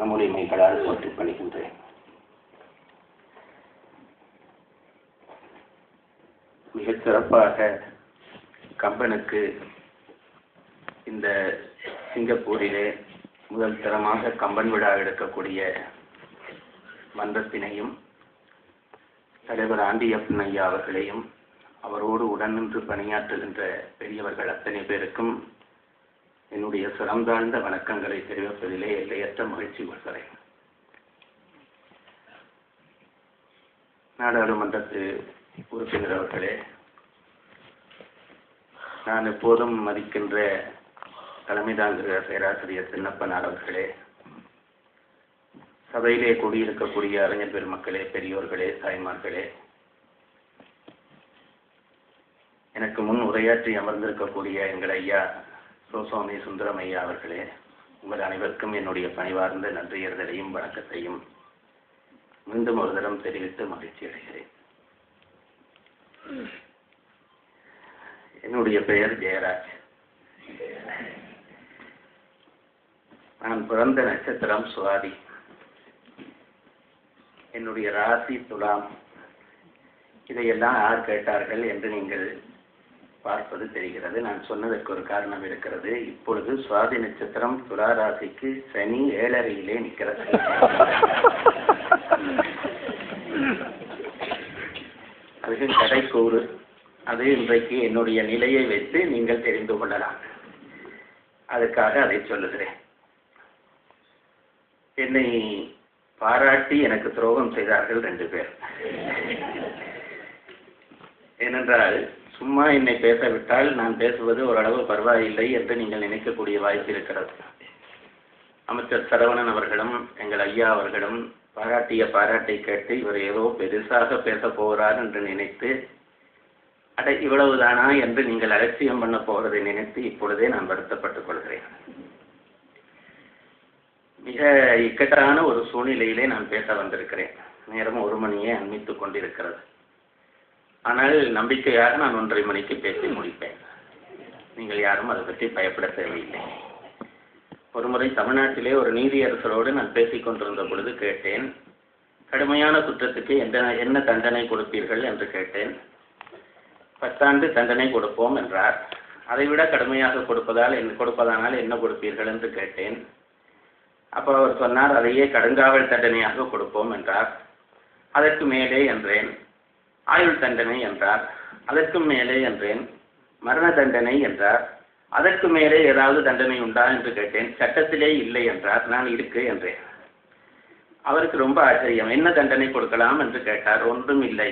மனமுரிமைகளால் போற்றிப் பணிகின்றேன். மிகச் சிறப்பாக கம்பனுக்கு இந்த சிங்கப்பூரிலே முதல் தரமாக கம்பன் விழா எடுக்கக்கூடிய மன்றத்தினையும் தலைவர் ஆண்டியப்பன் ஐயா அவர்களையும் அவரோடு உடன் நின்று பணியாற்றுகின்ற பெரியவர்கள் அத்தனை பேருக்கும் என்னுடைய சிறந்தாழ்ந்த வணக்கங்களை தெரிவிப்பதிலே எல்லையற்ற மகிழ்ச்சி கொள்கிறேன். நாடாளுமன்றத்து உறுப்பினர் அவர்களே, நான் எப்போதும் மதிக்கின்ற தலைமை தாங்குகிற பேராசிரியர் சின்னப்பனார் அவர்களே, சபையிலே கூடியிருக்கக்கூடிய அறிஞர் பெருமக்களே, பெரியோர்களே, தாய்மார்களே, எனக்கு முன் உரையாற்றி அமர்ந்திருக்கக்கூடிய எங்கள் ஐயா சோசுவாமி சுந்தரம் ஐயா அவர்களே, உங்கள் அனைவருக்கும் என்னுடைய பணிவார்ந்த நன்றியறிதலையும் வணக்கத்தையும் மீண்டும் ஒரு தரம் தெரிவித்து மகிழ்ச்சி அடைகிறேன். என்னுடைய பெயர் ஜெயராஜ். நான் பிறந்த நட்சத்திரம் சுவாதி. என்னுடைய ராசி துலாம். இதையெல்லாம் யார் கேட்டார்கள் என்று நீங்கள் பார்ப்பது தெரிகிறது. நான் சொன்னதற்கு ஒரு காரணம் இருக்கிறது. இப்பொழுது சுவாதி நட்சத்திரம் துலா ராசிக்கு சனி 7.5 நிற்கிறது. அதுக்கு கடைக்கூறு. அது இன்றைக்கு என்னுடைய நிலையை வைத்து நீங்கள் தெரிந்து கொள்ளலாம். அதுக்காக அதை சொல்லுகிறேன். என்னை பாராட்டி எனக்கு துரோகம் செய்தார்கள் 2 பேர். ஏனென்றால் சும்மா என்னை பேச விட்டால் நான் பேசுவது ஓரளவு பரவாயில்லை என்று நீங்கள் நினைக்கக்கூடிய வாய்ப்பு இருக்கிறது. அமைச்சர் சரவணன் அவர்களும் எங்கள் ஐயா அவர்களும் பாராட்டிய பாராட்டை கேட்டு இவர் ஏதோ பெருசாக பேச போகிறார் என்று நினைத்து, இவ்வளவுதானா என்று நீங்கள் அலட்சியம் பண்ண போவதை நினைத்து இப்பொழுதே நான் வருத்தப்பட்டுக் கொள்கிறேன். மிக இக்கட்டான ஒரு சூழ்நிலையிலே நான் பேச வந்திருக்கிறேன். நேரம் 1 மணியே அண்மித்துக் கொண்டிருக்கிறது. ஆனால் நம்பிக்கையாக நான் 1:30 மணிக்கு பேசி முடிப்பேன். நீங்கள் யாரும் அதை பற்றி பயப்பட தேவையில்லை. ஒரு முறை தமிழ்நாட்டிலே ஒரு நீதியரசரோடு நான் பேசிக் கொண்டிருந்த பொழுது கேட்டேன், கடுமையான குற்றத்துக்கு என்ன தண்டனை கொடுப்பீர்கள் என்று கேட்டேன். 10 ஆண்டு தண்டனை கொடுப்போம் என்றார். அதைவிட கடுமையாக கொடுப்பதானால் என்ன கொடுப்பீர்கள் என்று கேட்டேன். அப்போ அவர் சொன்னார், அதையே கடுங்காவல் தண்டனையாக கொடுப்போம் என்றார். அதற்கு மேலே என்றேன். ஆயுள் தண்டனை என்றார். அதற்கு மேலே என்றேன். மரண தண்டனை என்றார். அதற்கு மேலே ஏதாவது தண்டனை உண்டா என்று கேட்டேன். சட்டத்திலே இல்லை என்றார். நான் இருக்கு என்றேன். அவருக்கு ரொம்ப ஆச்சரியம். என்ன தண்டனை கொடுக்கலாம் என்று கேட்டார். ஒன்றும் இல்லை.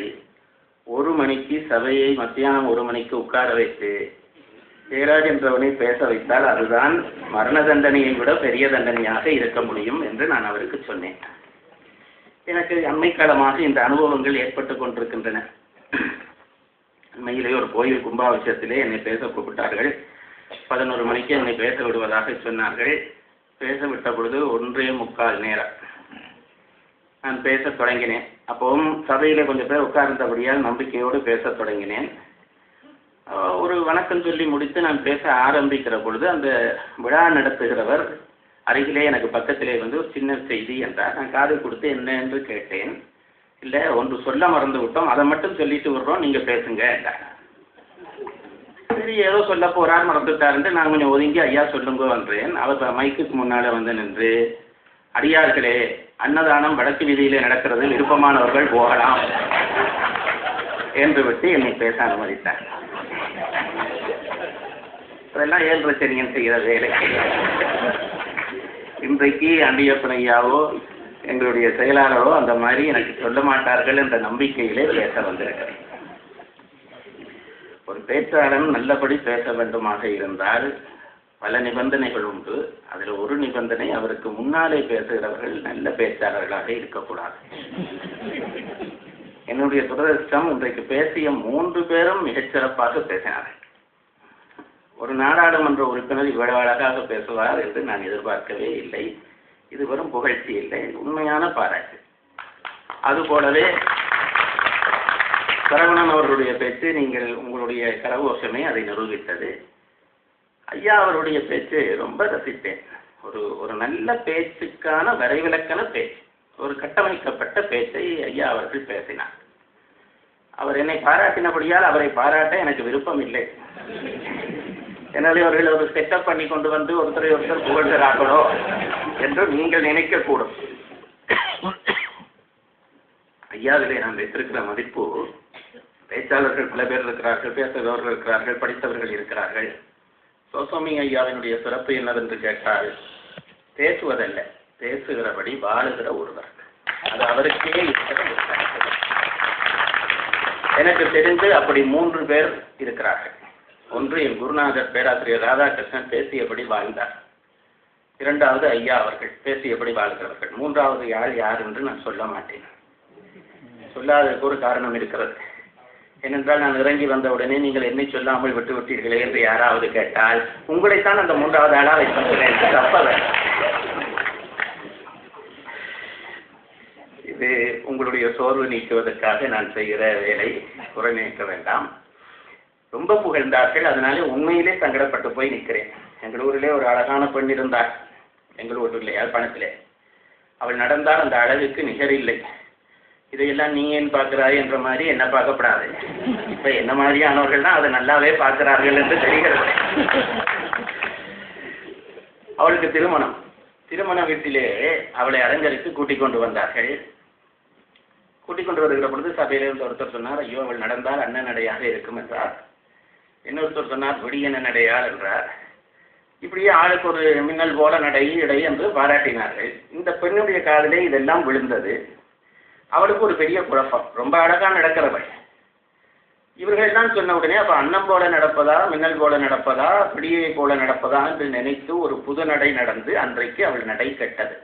1 மணிக்கு சபையை மத்தியானம் 1 மணிக்கு உட்கார வைத்து ஜெயராஜ் என்றவனை பேச வைத்தால் அதுதான் மரண தண்டனையை விட பெரிய தண்டனையாக இருக்க முடியும் என்று நான் அவருக்கு சொன்னேன். எனக்கு அண்மை காலமாக இந்த அனுபவங்கள் ஏற்பட்டு கொண்டிருக்கின்றன. அண்மையிலே ஒரு கோயில் கும்பாபிஷேகத்திலே என்னை பேச கூப்பிட்டார்கள். 11 மணிக்கு என்னை பேச விடுவதாக சொன்னார்கள். பேச விட்ட பொழுது 1:45 நேரம் நான் பேச தொடங்கினேன். அப்பவும் சபையில கொஞ்சம் பேர் உட்கார்ந்தபடியால் நம்பிக்கையோடு பேச தொடங்கினேன். ஒரு வணக்கம் சொல்லி முடித்து நான் பேச ஆரம்பிக்கிற பொழுது அந்த விழா நடத்துகிறவர் அருகிலே எனக்கு பக்கத்திலே வந்து ஒரு சின்ன செய்தி என்றார். நான் காது கொடுத்து என்ன என்று கேட்டேன். இல்லை, ஒன்று சொல்ல மறந்து விட்டோம், அதை மட்டும் சொல்லிட்டு விடுறோம், நீங்க பேசுங்க என்றார். சரி, ஏதோ சொல்ல போறார், மறந்துட்டாருன்ட்டு நான் கொஞ்சம் ஒதுங்கி ஐயா சொல்லுங்க என்றேன். அவர் மைக்குக்கு முன்னால வந்து நின்று, அடியார்களே, அன்னதானம் வடக்கு வீதியிலே நடக்கிறது, விருப்பமானவர்கள் போகலாம் என்று விட்டு என்னை பேச அனுமதித்தார். அதெல்லாம் 7 சனியன் செய்கிற வேலை. இன்றைக்கு ஆண்டியப்பன் ஐயாவோ எங்களுடைய செயலாளரோ அந்த மாதிரி எனக்கு சொல்ல மாட்டார்கள் என்ற நம்பிக்கையிலே பேச வந்திருக்கிறேன். ஒரு பேச்சாளன் நல்லபடி பேச வேண்டுமாக இருந்தால் பல நிபந்தனைகள் உண்டு. அதில் ஒரு நிபந்தனை, அவருக்கு முன்னாலே பேசுகிறவர்கள் நல்ல பேச்சாளர்களாக இருக்கக்கூடாது. என்னுடைய துரதிர்ஷ்டம், இன்றைக்கு பேசிய 3 பேரும் மிகச்சிறப்பாக பேசினார்கள். ஒரு நாடாளுமன்ற உறுப்பினர் இவ்வளவு அழகாக பேசுவார் என்று நான் எதிர்பார்க்கவே இல்லை. இது வெறும் புகழ்ச்சி இல்லை, உண்மையான பாராட்டு. அதுபோலவே சரவணன் அவர்களுடைய பேச்சு, நீங்கள் உங்களுடைய கரகோஷமே அதை நிரூபித்தது. ஐயா அவருடைய பேச்சு ரொம்ப ரசித்தேன். ஒரு நல்ல பேச்சுக்கான வரைவிலக்கண பேச்சு, ஒரு கட்டமைக்கப்பட்ட பேச்சை ஐயா அவர்கள் பேசினார். அவர் என்னை பாராட்டினபடியால் அவரை பாராட்ட எனக்கு விருப்பம் இல்லை. எனவே அவர்கள் ஒரு செட்டப் பண்ணி கொண்டு வந்து ஒருத்தர் புகழ்கிறார்களோ என்று நீங்கள் நினைக்கக்கூடும். ஐயாவிலே நான் வைத்திருக்கிற மதிப்பு, பேச்சாளர்கள் பல பேர் இருக்கிறார்கள், பேசுகிறவர்கள் இருக்கிறார்கள், படித்தவர்கள் இருக்கிறார்கள். சோசோமி ஐயாவினுடைய சிறப்பு என்னவென்று கேட்டால், பேசுவதல்ல, பேசுகிறபடி வாழுகிற ஒருவர். அது அவருக்கே இருக்கிற ஒரு கணக்கு. எனக்கு தெரிந்து அப்படி 3 பேர் இருக்கிறார்கள். ஒன்று என் குருநாதர் பேராசிரியர் ராதாகிருஷ்ணன் பேசியபடி வாழ்ந்தார். 2வது ஐயா அவர்கள் பேசியபடி வாழ்கிறவர்கள். 3வது யார் என்று நான் சொல்ல மாட்டேன். சொல்லாததற்கு ஒரு காரணம் இருக்கிறது. ஏனென்றால் நான் இறங்கி வந்தவுடனே நீங்கள் என்னை சொல்லாமல் விட்டு விட்டீர்களே என்று யாராவது கேட்டால், உங்களைத்தான் அந்த 3வது ஆளா வைத்திருக்கிறேன் என்று தப்ப வேண்டாம். இது உங்களுடைய சோர்வு நீக்குவதற்காக நான் செய்கிற வேலை, குறை நீக்க வேண்டாம். ரொம்ப புகழ்ந்தார்கள், அதனாலே உண்மையிலே சங்கடப்பட்டு போய் நிற்கிறேன். எங்கள் ஊரிலே ஒரு அழகான பெண் இருந்தார், எங்கள் ஊரில் யாழ்ப்பாணத்திலே. அவள் நடந்தால் அந்த அழகுக்கு நிகரில்லை. இதையெல்லாம் நீ ஏன் பார்க்கிறாய் என்ற மாதிரி என்ன பார்க்கப்படாது. இப்ப என்ன மாதிரியானவர்கள் தான் அதை நல்லாவே பார்க்கிறார்கள் என்று தெரிகிறது. அவளுக்கு திருமண வீட்டிலே அவளை அலங்கரித்து கூட்டிக் கொண்டு வந்தார்கள். கூட்டிக் கொண்டு வருகிற பொழுது சபையிலிருந்து ஒருத்தர் சொன்னார், ஐயோ அவள் நடந்தால் அண்ணன் நடையாக இருக்கும் என்றார். இன்னொருத்தர் சொன்னார், விடியன நடையாள் என்றார். இப்படியே ஆளுக்கு ஒரு மின்னல் போல நடை இடை என்று பாராட்டினார்கள். இந்த பெண்ணுடைய காதிலே இதெல்லாம் விழுந்தது. அவளுக்கு ஒரு பெரிய குழப்பம். ரொம்ப அழகா நடக்கிறவள். இவர்கள் தான் சொன்ன உடனே அப்ப அன்னம் போல நடப்பதா, மின்னல் போல நடப்பதா, பிடியை போல நடப்பதா என்று நினைத்து ஒரு புது நடை நடந்து அன்றைக்கு அவள் நடை கெட்டது.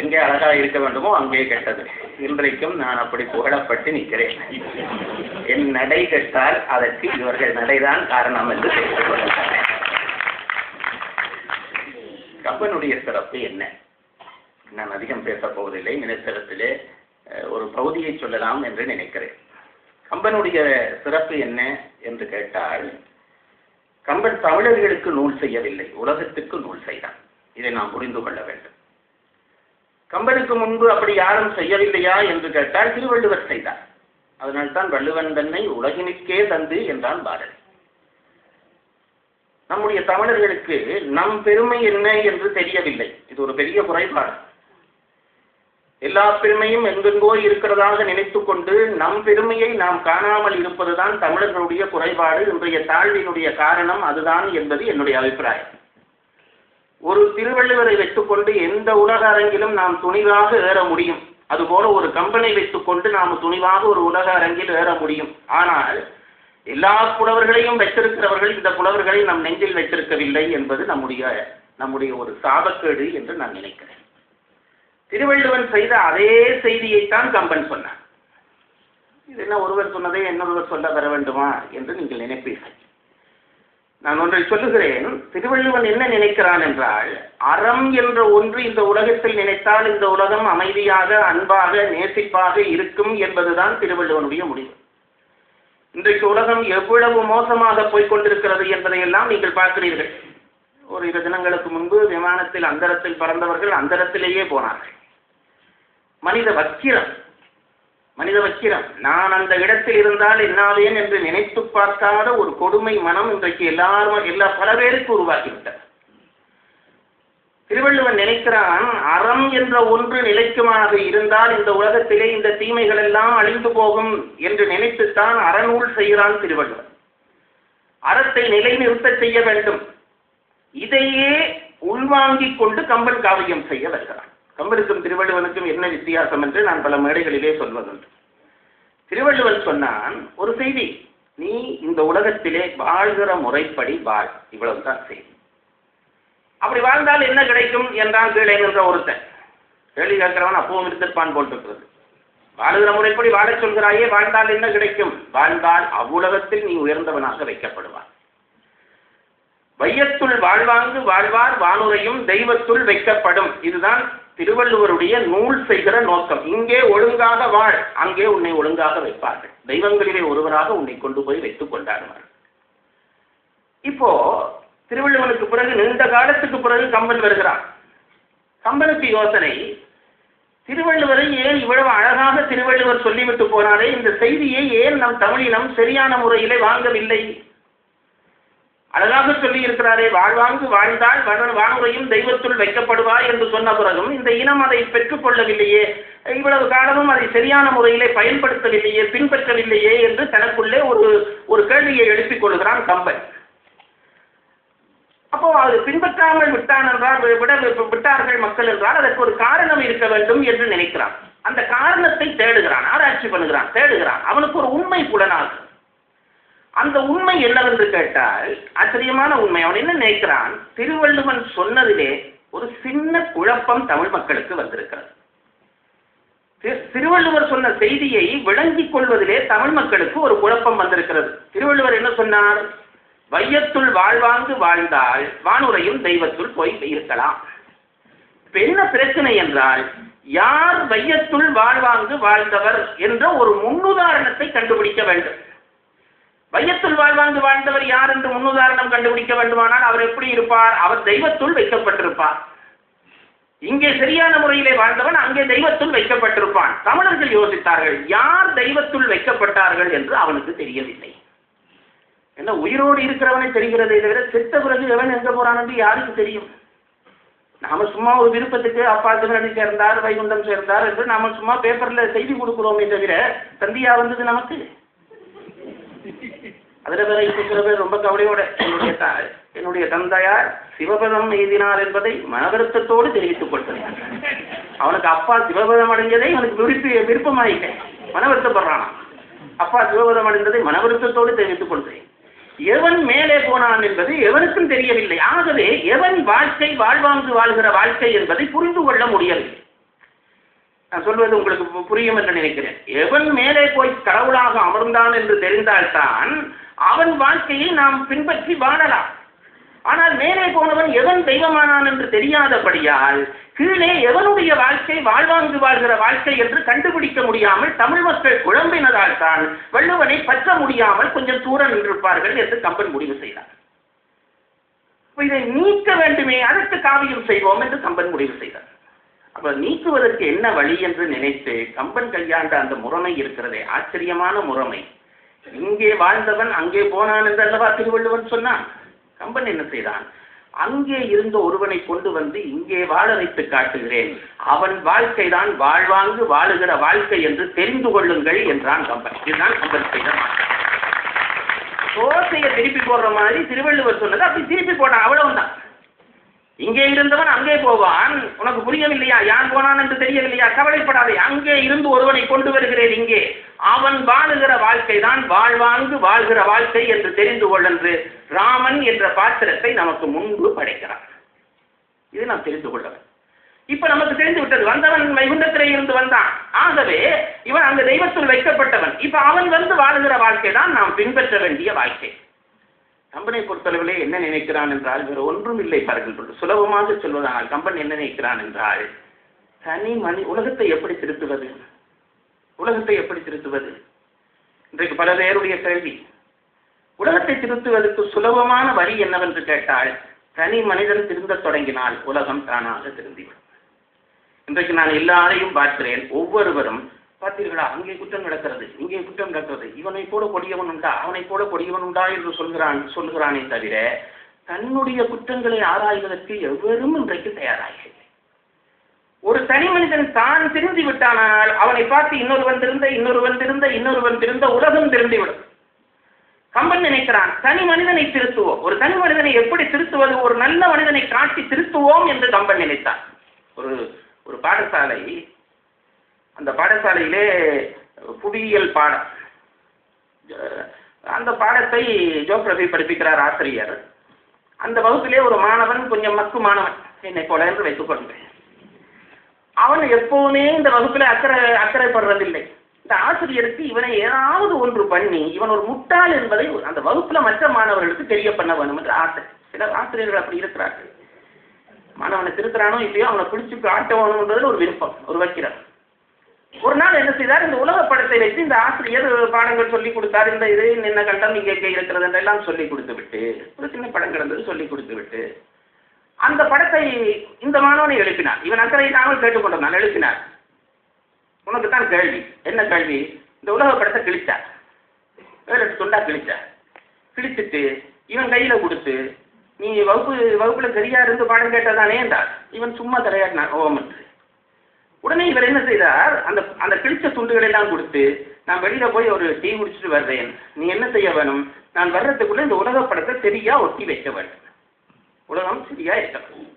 எங்கே அழகா இருக்க வேண்டுமோ அங்கே கெட்டது. இன்றைக்கும் நான் அப்படி புகழப்பட்டு நிற்கிறேன். என் நடை கெட்டால் அதற்கு இவர்கள் நடைதான் காரணம் என்று தெரிந்து கொள்கிறேன். கம்பனுடைய சிறப்பு என்ன? நான் அதிகம் பேசப் போவதில்லை. நினைத்தரத்திலே ஒரு பகுதியை சொல்லலாம் என்று நினைக்கிறேன். கம்பனுடைய சிறப்பு என்ன என்று கேட்டால், கம்பன் தமிழர்களுக்கு நூல் செய்யவில்லை, உலகத்துக்கு நூல் செய்தான். இதை நாம் புரிந்து கொள்ள வேண்டும். கம்பனுக்கு முன்பு அப்படி யாரும் செய்யவில்லையா என்று கேட்டால் திருவள்ளுவர் செய்தார். அதனால்தான் வள்ளுவன் தன்னை உலகினுக்கே தந்து என்றான் பாரதி. நம்முடைய தமிழர்களுக்கு நம் பெருமை என்ன என்று தெரியவில்லை. இது ஒரு பெரிய குறைபாடு. எல்லா பெருமையும் எங்கெங்கோ இருக்கிறதாக நினைத்துக் கொண்டு நம் பெருமையை நாம் காணாமல் இருப்பதுதான் தமிழர்களுடைய குறைபாடு. இன்றைய தாழ்வினுடைய காரணம் அதுதான் என்பது என்னுடைய அபிப்பிராயம். ஒரு திருவள்ளுவரை வைத்துக்கொண்டு எந்த உலக அரங்கிலும் நாம் துணிவாக ஏற முடியும். அதுபோல ஒரு கம்பனை வைத்துக் கொண்டு நாம் துணிவாக ஒரு உலக அரங்கில் ஏற முடியும். ஆனால் எல்லா புலவர்களையும் வைத்திருக்கிறவர்கள் இந்த புலவர்களை நம் நெஞ்சில் வைத்திருக்கவில்லை என்பது நம்முடைய ஒரு சாபக்கேடு என்று நான் நினைக்கிறேன். திருவள்ளுவன் செய்த அதே செய்தியைத்தான் கம்பன் சொன்னார். இது என்ன ஒருவர் சொன்னதை இன்னொருவர் சொல்ல வர வேண்டுமா என்று நீங்கள் நினைப்பீர்கள். நான் ஒன்றை சொல்லுகிறேன். திருவள்ளுவன் என்ன நினைக்கிறான் என்றால், அறம் என்ற ஒன்று இந்த உலகத்தில் நினைத்தால் இந்த உலகம் அமைதியாக, அன்பாக, நேசிப்பாக இருக்கும் என்பதுதான் திருவள்ளுவனுடைய முடிவு. இன்றைக்கு உலகம் எவ்வளவு மோசமாக போய்கொண்டிருக்கிறது என்பதையெல்லாம் நீங்கள் பார்க்கிறீர்கள். ஒரு 2 தினங்களுக்கு முன்பு விமானத்தில் அந்தரத்தில் பறந்தவர்கள் அந்தரத்திலேயே போனார்கள். மனித வக்கிரம். நான் அந்த இடத்தில் இருந்தால் என்னாவேன் என்று நினைத்து பார்க்காத ஒரு கொடுமை மனம் இன்றைக்கு பல பேருக்கு உருவாக்கிவிட்டது. திருவள்ளுவன் நினைக்கிறான், அறம் என்ற ஒன்று நிலைக்குமாக இருந்தால் இந்த உலகத்திலே இந்த தீமைகள் எல்லாம் அழிந்து போகும் என்று நினைத்துத்தான் அறநூல் செய்கிறான் திருவள்ளுவன். அறத்தை நிலைநிறுத்த செய்ய வேண்டும். இதையே உள்வாங்கிக் கொண்டு கம்பன் காவியம் செய்ய வருகிறான். கம்பனுக்கும் திருவள்ளுவனுக்கும் என்ன வித்தியாசம் என்று நான் பல மேடைகளிலே சொல்வதுண்டு. திருவள்ளுவன் சொன்னான், ஒரு செய்தி, நீ இந்த உலகத்திலே வாழ்கிற முறைப்படி வாழ், இவ்வளவுதான் செய்தி. அப்படி வாழ்ந்தால் என்ன கிடைக்கும் என்றால் கீழே நின்ற ஒருத்தன் கேள்வி கேட்கிறவன் அப்பவும் இருந்திருப்பான் போட்டிருக்கிறது. வாழுகிற முறைப்படி வாழச் சொல்கிறாயே, வாழ்ந்தால் என்ன கிடைக்கும்? வாழ்ந்தால் அவ்வுலகத்தில் நீ உயர்ந்தவனாக வைக்கப்படுவான். வையத்துள் வாழ்வாங்கு வாழ்வார் வானுரையும் தெய்வத்துள் வைக்கப்படும். இதுதான் திருவள்ளுவருடைய நூல் செய்கிற நோக்கம். இங்கே ஒழுங்காக வாழ், அங்கே உன்னை ஒழுங்காக வைப்பார்கள். தெய்வங்களிலே ஒருவராக உன்னை கொண்டு போய் வைத்துக் கொண்டாடுவார்கள். இப்போ திருவள்ளுவனுக்கு பிறகு நீண்ட காலத்துக்கு பிறகு கம்பன் வருகிறான். கம்பனுக்கு யோசனை, திருவள்ளுவரை ஏன் இவ்வளவு அழகாக திருவள்ளுவர் சொல்லிவிட்டு போனாரே, இந்த செய்தியை ஏன் நம் தமிழினம் சரியான முறையிலே வாங்கவில்லை? அழகாக சொல்லி இருக்கிறாரே, வாழ்வாங்கு வாழ்ந்தால் வானுரையும் தெய்வத்துள் வைக்கப்படுவார் என்று சொன்ன பிறகும் இந்த இனம் அதை பெற்றுக் கொள்ளவில்லையே, இவ்வளவு காலமும் அதை சரியான முறையிலே பயன்படுத்தவில்லையே, பின்பற்றவில்லையே என்று தனக்குள்ளே ஒரு கேள்வியை எழுப்பிக் கொள்கிறான் கம்பன். அப்போ அது பின்பற்றாமல் விட்டார்கள் மக்கள் என்றால் அதற்கு ஒரு காரணம் இருக்க வேண்டும் என்று நினைக்கிறான். அந்த காரணத்தை தேடுகிறான், ஆராய்ச்சி பண்ணுகிறான், தேடுகிறான். அவனுக்கு ஒரு உண்மை புலனாகும். அந்த உண்மை என்னவென்று கேட்டால் ஆச்சரியமான உண்மை. அவன் என்ன நினைக்கிறான், திருவள்ளுவன் சொன்னதிலே ஒரு சின்ன குழப்பம் தமிழ் மக்களுக்கு வந்திருக்கிறது. திருவள்ளுவர் சொன்ன செய்தியை விளங்கிக் கொள்வதிலே தமிழ் மக்களுக்கு ஒரு குழப்பம் வந்திருக்கிறது. திருவள்ளுவர் என்ன சொன்னார்? வையத்துள் வாழ்வாங்கு வாழ்ந்தால் வானுரையும் தெய்வத்துள் போய் இருக்கலாம். இப்ப என்ன பிரச்சனை என்றால், யார் வையத்துள் வாழ்வாங்கு வாழ்ந்தவர் என்ற ஒரு முன்னுதாரணத்தை கண்டுபிடிக்க வேண்டும். வையத்துள் வாழ்வாங்கு வாழ்ந்தவர் யார் என்று முன்னுதாரணம் கண்டுபிடிக்க வேண்டுமானால் அவர் எப்படி இருப்பார்? அவர் தெய்வத்துள் வைக்கப்பட்டிருப்பார். இங்கே சரியான முறையிலே வாழ்ந்தவன் அங்கே தெய்வத்துள் வைக்கப்பட்டிருப்பான். தமிழர்கள் யோசித்தார்கள், யார் தெய்வத்துள் வைக்கப்பட்டார்கள் என்று அவனுக்கு தெரியவில்லை. என்ன, உயிரோடு இருக்கிறவனை தெரிகிறதே தவிர செத்த பிறகு எவன் எங்க போறான் என்று யாருக்கு தெரியும்? நாம சும்மா ஒரு விருப்பத்துக்கு அப்பா திருநடி சேர்ந்தார், வைகுண்டம் சேர்ந்தார் என்று நாம சும்மா பேப்பர்ல செய்தி கொடுக்கிறோமே தவிர தந்தியா வந்தது நமக்கு? அதுல வேற இப்ப சில பேர் ரொம்ப கவலையோட என்னுடைய தந்தையார் சிவபதம் எய்தினார் என்பதை மனவருத்தத்தோடு தெரிவித்துக் கொள்கிறேன். அவனுக்கு அப்பா சிவபதம் அடைஞ்சதை அவனுக்கு விருப்பமாயிட்டேன், மனவருத்தப்படுறானா? அப்பா சிவபதம் அடைந்ததை மனவருத்தத்தோடு தெரிவித்துக் கொள்கிறேன். எவன் மேலே போனான் என்பது எவனுக்கும் தெரியவில்லை. ஆகவே எவன் வாழ்க்கை வாழ்வாங்கு வாழ்கிற வாழ்க்கை என்பதை புரிந்து கொள்ள முடியவில்லை. நான் சொல்வது உங்களுக்கு புரியும் என்று நினைக்கிறேன். எவன் மேலே போய் கடவுளாக அமர்ந்தான் என்று தெரிந்தால்தான் அவன் வாழ்க்கையை நாம் பின்பற்றி வாழலாம். ஆனால் மேலே போனவன் எவன் தெய்வமானான் என்று தெரியாதபடியால் கீழே எவனுடைய வாழ்க்கை வாழ்வாங்கு வாழ்கிற வாழ்க்கை என்று கண்டுபிடிக்க முடியாமல் தமிழ் மக்கள் குழம்பினதால் தான் வள்ளுவனை பற்ற முடியாமல் கொஞ்சம் தூரம் நின்றிருப்பார்கள் என்று கம்பன் முடிவு செய்தார். இதை நீக்க வேண்டுமே, அதற்கு காவியம் செய்வோம் என்று கம்பன் முடிவு செய்தார். அப்ப நீக்குவதற்கு என்ன வழி என்று நினைத்து கம்பன் கையாண்ட அந்த முறைமை இருக்கிறதே, ஆச்சரியமான முறைமை. இங்கே வாழ்ந்தவன் அங்கே போனான் என்று அல்லவா திருவள்ளுவன் சொன்னான். கம்பன் என்ன செய்தான்? அங்கே இருந்த ஒருவனை கொண்டு வந்து இங்கே வாழ வைத்து காட்டுகிறேன், அவன் வாழ்க்கை தான் வாழ்வாங்கு வாழுகிற வாழ்க்கை என்று தெரிந்து கொள்ளுங்கள் என்றான் கம்பன். இதுதான் கம்பன் செய்தான். தோசையை திருப்பி போடுற மாதிரி திருவள்ளுவர் சொன்னது அப்படி திருப்பி போட்டான், அவ்வளவுதான். இங்கே இருந்தவன் அங்கே போவான். உனக்கு புரியவில்லையா? யான் போனான் என்று தெரியவில்லையா? கவலைப்படாதே, அங்கே இருந்து ஒருவனை கொண்டு வருகிறேன் இங்கே, அவன் வாழுகிற வாழ்க்கை தான் வாழ்வாங்கு வாழ்கிற வாழ்க்கை என்று தெரிந்து கொள்ளென்று ராமன் என்ற பாத்திரத்தை நமக்கு முன்பு படைக்கிறான். இது நாம் தெரிந்து கொள்ளவன். இப்ப நமக்கு தெரிந்து விட்டது, வந்தவன் வைகுண்டத்திலே இருந்து வந்தான். ஆகவே இவன் அங்கு தெய்வத்துள் வைக்கப்பட்டவன். இப்ப அவன் வந்து வாழுகிற வாழ்க்கை தான் நாம் பின்பற்ற வேண்டிய வாழ்க்கை. கம்பனை பொறுத்தளவிலே என்ன நினைக்கிறான் என்றால் வேறு ஒன்றும் இல்லை பாருங்கள். சுலபமாக சொல்வதானால் கம்பன் என்ன நினைக்கிறான் என்றால், தனி உலகத்தை எப்படி திருத்துவது, உலகத்தை எப்படி திருத்துவது? இன்றைக்கு பல பேருடைய கேள்வி. உலகத்தை திருத்துவதற்கு சுலபமான வழி என்னவென்று கேட்டால், தனி மனிதன் திருந்த தொடங்கினால் உலகம் தானாக திருந்திவிடும். இன்றைக்கு நான் எல்லாரையும் பார்க்கிறேன், ஒவ்வொருவரும் பார்த்தீர்களா, அங்கே குற்றம் நடக்கிறது, இங்கே குற்றம் நடக்கிறது, இவனை போல கொடியவன் உண்டா, அவனை போல கொடியவன் உண்டா என்று சொல்கிறானே தவிர தன்னுடைய குற்றங்களை ஆராய்வதற்கு எவரும் இன்றைக்கு தயாராகவில்லை. ஒரு தனி மனிதன் தான் திருந்தி விட்டானால் அவனை பார்த்து இன்னொருவன் திருந்த உலகம் திருந்திவிடும். கம்பன் நினைக்கிறான், தனி மனிதனை திருத்துவோம். ஒரு தனி மனிதனை எப்படி திருத்துவது? ஒரு நல்ல மனிதனை காட்டி திருத்துவோம் என்று கம்பன் நினைத்தான். ஒரு பாடசாலை, அந்த பாடசாலையிலே புவியியல் பாடம், அந்த பாடத்தை ஜியோகிராபி படிப்பிக்கிறார் ஆசிரியர். அந்த வகுப்பிலே ஒரு மாணவன், கொஞ்சம் மக்கு மாணவன், என்னை போல என்று வைத்துக் கொள்கிறேன். அவன் எப்பவுமே இந்த வகுப்பில் அக்கறைப்படுறதில்லை. இந்த ஆசிரியருக்கு இவனை ஏதாவது ஒன்று பண்ணி இவன் ஒரு முட்டாள் என்பதை அந்த வகுப்புல மற்ற மாணவர்களுக்கு தெரிய பண்ண வேணும் என்று ஆசை. சில ஆசிரியர்கள் அப்படி இருக்கிறார்கள். மாணவனை திருத்துறானோ இல்லையோ அவனை பிடிச்சு காட்ட வேணும்ன்றது ஒரு விருப்பம், ஒரு வைக்கிறார். ஒரு நாள் என்ன செய்தார், இந்த உலக படத்தை வைத்து இந்த ஆசிரியர் பாடங்கள் சொல்லிக் கொடுத்தார். இந்த இது என்ன கண்டம் இங்கே இருக்கிறது என்றெல்லாம் சொல்லிக் கொடுத்து விட்டு, ஒரு சின்ன படம் கிடந்தது சொல்லிக் கொடுத்து விட்டு, அந்த படத்தை இந்த மாணவனை எழுப்பினார். இவன் அக்கறை இல்லாமல் கேட்டுக்கொண்டான். எழுப்பினார். உனக்கு தான் கேள்வி. என்ன கேள்வி? இந்த உலக படத்தை கிழிச்சார், 7-8 துண்டா கிழிச்சார். கிழிச்சிட்டு இவன் கையில கொடுத்து, நீ வகுப்புல சரியா இருந்து பாடம் கேட்டதானே என்றார். இவன் சும்மா தலையாடினான் ஓம் என்று. உடனே இவர் என்ன செய்தார், அந்த கிழிச்ச துண்டுகளை எல்லாம் கொடுத்து, நான் வெளியில போய் ஒரு டீ குடிச்சிட்டு வர்றேன், நீ என்ன செய்ய வேணும், நான் வர்றதுக்குள்ள இந்த உலக படத்தை சரியா ஒட்டி வைக்க வேண்டும், உலகம் சரியா இருக்க வேண்டும்.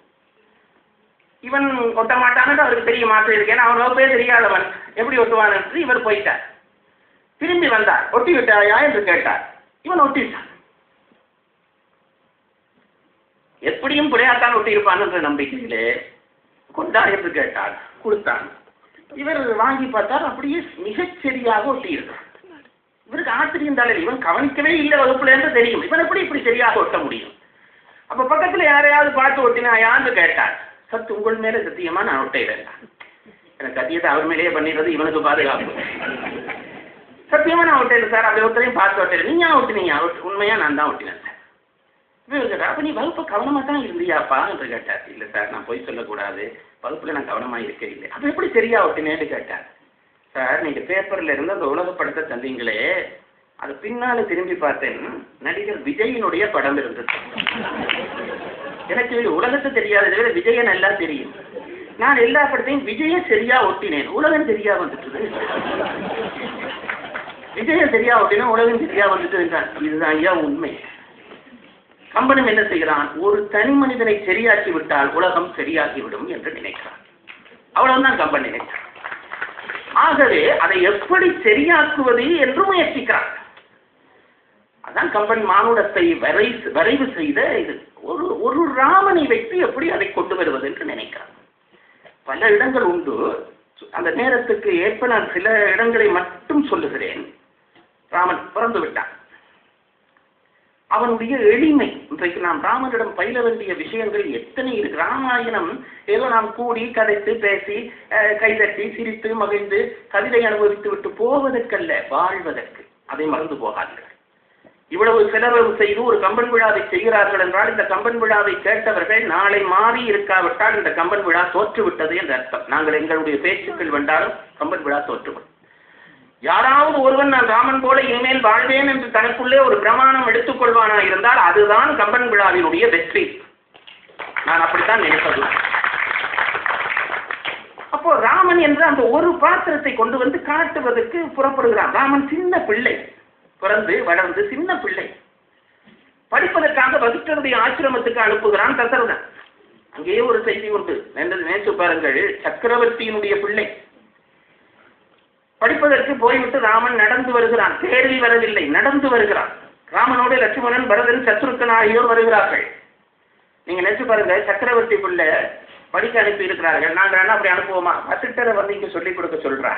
இவன் ஒட்ட மாட்டான்னு அவருக்கு தெரிய மாற்றம் இருக்கேன், அவன் வகுப்பே தெரியாதவன் எப்படி ஒட்டுவான் என்று இவர் போயிட்டார். திரும்பி வந்தார். ஒட்டி விட்டாயா என்று கேட்டார். இவன் ஒட்டிவிட்டான். எப்படியும் பிள்ளையாத்தான் ஒட்டி இருப்பான் என்ற நம்பிக்கையிலே கொண்டா என்று கேட்டார். கொடுத்தான். இவர் வாங்கி பார்த்தார், அப்படியே மிகச்சரியாக ஒட்டி இருக்கான். இவருக்கு ஆச்சரியம் தானே, இவன் கவனிக்கவே இல்லை வகுப்புல என்று தெரியும், இவன் எப்படி இப்படி சரியாக ஒட்ட முடியும்? அப்ப பக்கத்துல யாரையாவது பார்த்து ஒட்டினாயான்னு கேட்டார். சத்து உங்கள் மேல சத்தியமா நான் ஒட்டையில, எனக்கு சத்தியத்தை அவர் மேலேயே பண்ணிடுறது இவனுக்கு பாதுகாப்பு. சத்தியமா நான் ஒட்டையில சார், அப்படி ஒருத்தரையும் பார்த்து ஒட்டையில. நீங்க ஒட்டினீங்க? உண்மையா நான் தான் ஒட்டினேன் சார். அப்ப நீ வகுப்பு கவனமா தான் இருந்தியாப்பா என்று கேட்டார். இல்ல சார், நான் போய் சொல்லக்கூடாது, வகுப்புல நான் கவனமா இருக்க இல்லை. அப்ப எப்படி சரியா ஒட்டினேன்னு கேட்டார். சார், நீங்க பேப்பர்ல இருந்து அந்த உலக படத்தை தந்தீங்களே, அது பின்னால திரும்பி பார்த்தேன், நடிகர் விஜயனுடைய படம் இருந்தது. எனக்கு உலகத்தை தெரியாத விஜயன் எல்லாம் தெரியும். நான் எல்லா படத்தையும் விஜய சரியா ஒட்டினேன், உலகம் சரியா வந்துட்டு. விஜய சரியா ஒட்டினா உலகம் சரியா வந்துட்டு. இதுதான் ஐயா உண்மை. கம்பனும் என்ன செய்கிறான், ஒரு தனி மனிதனை சரியாக்கி விட்டால் உலகம் சரியாகிவிடும் என்று நினைக்கிறான். அவ்வளவுதான் கம்பன் நினைக்கிறான். ஆகவே அதை எப்படி சரியாக்குவது என்று முயற்சிக்கிறான். அதான் கம்பன் மானுடத்தை வரைவு செய்த இது. ஒரு ராமனை வைத்து எப்படி அதை கொண்டு வருவது என்று நினைக்கிறான். பல இடங்கள் உண்டு. அந்த நேரத்துக்கு ஏற்ப நான் சில இடங்களை மட்டும் சொல்லுகிறேன். ராமன் பிறந்து விட்டான். அவனுடைய எளிமை, இன்றைக்கு நாம் ராமனிடம் பயில வேண்டிய விஷயங்கள் எத்தனை இருக்கு. ராமாயணம் ஏதோ நாம் கூடி கதைத்து பேசி கைதட்டி சிரித்து மகிழ்ந்து கவிதை அனுபவித்து விட்டு போவதற்கல்ல, வாழ்வதற்கு. அதை மறந்து போகாதீர்கள். இவ்வளவு செலவு செய்து ஒரு கம்பன் விழாவை செய்கிறார்கள் என்றால், இந்த கம்பன் விழாவை கேட்டவர்கள் நாளை மாறி இருக்காவிட்டால் இந்த கம்பன் விழா தோற்றுவிட்டது என்று அர்த்தம். நாங்கள் எங்களுடைய பேச்சுக்கள் வந்தாலும் கம்பன் விழா தோற்றுவிடும். யாராவது ஒருவன் நான் ராமன் போல இனிமேல் வாழ்வேன் என்று தனக்குள்ளே ஒரு பிரமாணம் எடுத்துக் கொள்வானா இருந்தால் அதுதான் கம்பன் விழாவினுடைய வெற்றி. நான் அப்படித்தான் நினைப்பது. அப்போ ராமன் என்ற அந்த ஒரு பாத்திரத்தை கொண்டு வந்து காட்டுவதற்கு புறப்படுகிறான். ராமன் சின்ன பிள்ளை, பிறந்து வளர்ந்து சின்ன பிள்ளை. படிப்பதற்காக வசிஷ்டருடைய ஆசிரமத்துக்கு அனுப்புகிறான் தசரதன். அங்கேயே ஒரு செய்தி உண்டு, நினைச்சு பாருங்கள். சக்கரவர்த்தியினுடைய பிள்ளை படிப்பதற்கு போய்விட்டு ராமன் நடந்து வருகிறான். தேர்வி வரவில்லை, நடந்து வருகிறான். ராமனோடு லட்சுமணன், பரதன், சத்ருக்கன் ஆகியோர் வருகிறார்கள். நீங்க நினைச்சு பாருங்க, சக்கரவர்த்தி பிள்ளை படிக்க அனுப்பி இருக்கிறார்கள். நாங்கள் அப்படி அனுப்புவோமா? வசிஷ்டரை வந்து இங்க சொல்லிக் கொடுக்க சொல்றா.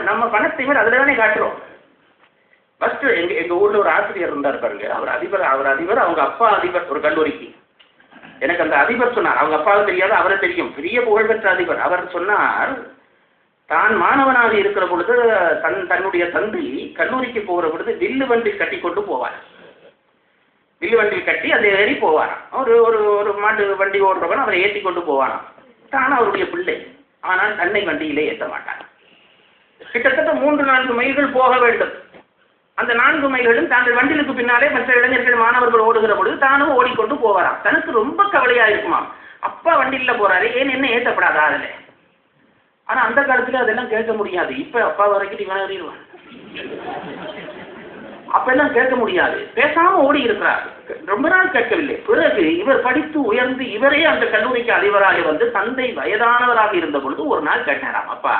நம்ம பணத்தையும் அதுல தானே காட்டுறோம். ஃபர்ஸ்ட் எங்க ஊர்ல ஒரு ஆசிரியர் இருந்தார் பாருங்க. அவர் அதிபர், அவங்க அப்பா அதிபர் ஒரு கல்லூரிக்கு. எனக்கு அந்த அதிபர் சொன்னார், அவங்க அப்பாவுக்கு தெரியாது, அவரை தெரியும், பெரிய புகழ்பெற்ற அதிபர். அவர் சொன்னார், தான் மாணவனாக இருக்கிற பொழுது தன்னுடைய தந்தை கல்லூரிக்கு போகிற பொழுது வில்லு வண்டி கட்டி கொண்டு போவார். வில்லு வண்டி கட்டி அதை ஏறி போவாராம். ஒரு மாட்டு வண்டி ஓடுறவன் அவரை ஏற்றி கொண்டு போவாராம். தான் அவருடைய பிள்ளை, ஆனால் தன்னை வண்டியிலே ஏற்ற மாட்டார். கிட்டத்தட்ட 3-4 மைல்கள் போக வேண்டும். அந்த 4 மைல்களும் தாங்கள் வண்டிலுக்கு பின்னாலே மற்ற இளைஞர்கள் மாணவர்கள் ஓடுகிற பொழுது தானும் ஓடிக்கொண்டு போவாராம். தனக்கு ரொம்ப கவலையா இருக்குமாம், அப்பா வண்டியில போறாரு, ஏன் என்ன ஏற்றப்படாதா அதுல. ஆனா அந்த காலத்துல அதெல்லாம் கேட்க முடியாது. இப்ப அப்பா வரைக்கும் இவன் அறிவான், அப்ப எல்லாம் கேட்க முடியாது. பேசாம ஓடி இருக்கிறார். ரொம்ப நாள் கேட்கவில்லை. பிறகு இவர் படித்து உயர்ந்து இவரே அந்த கல்லூரிக்கு அதிபராக வந்து தந்தை வயதானவராக இருந்த பொழுது ஒரு நாள் கேட்டாராம், அப்பா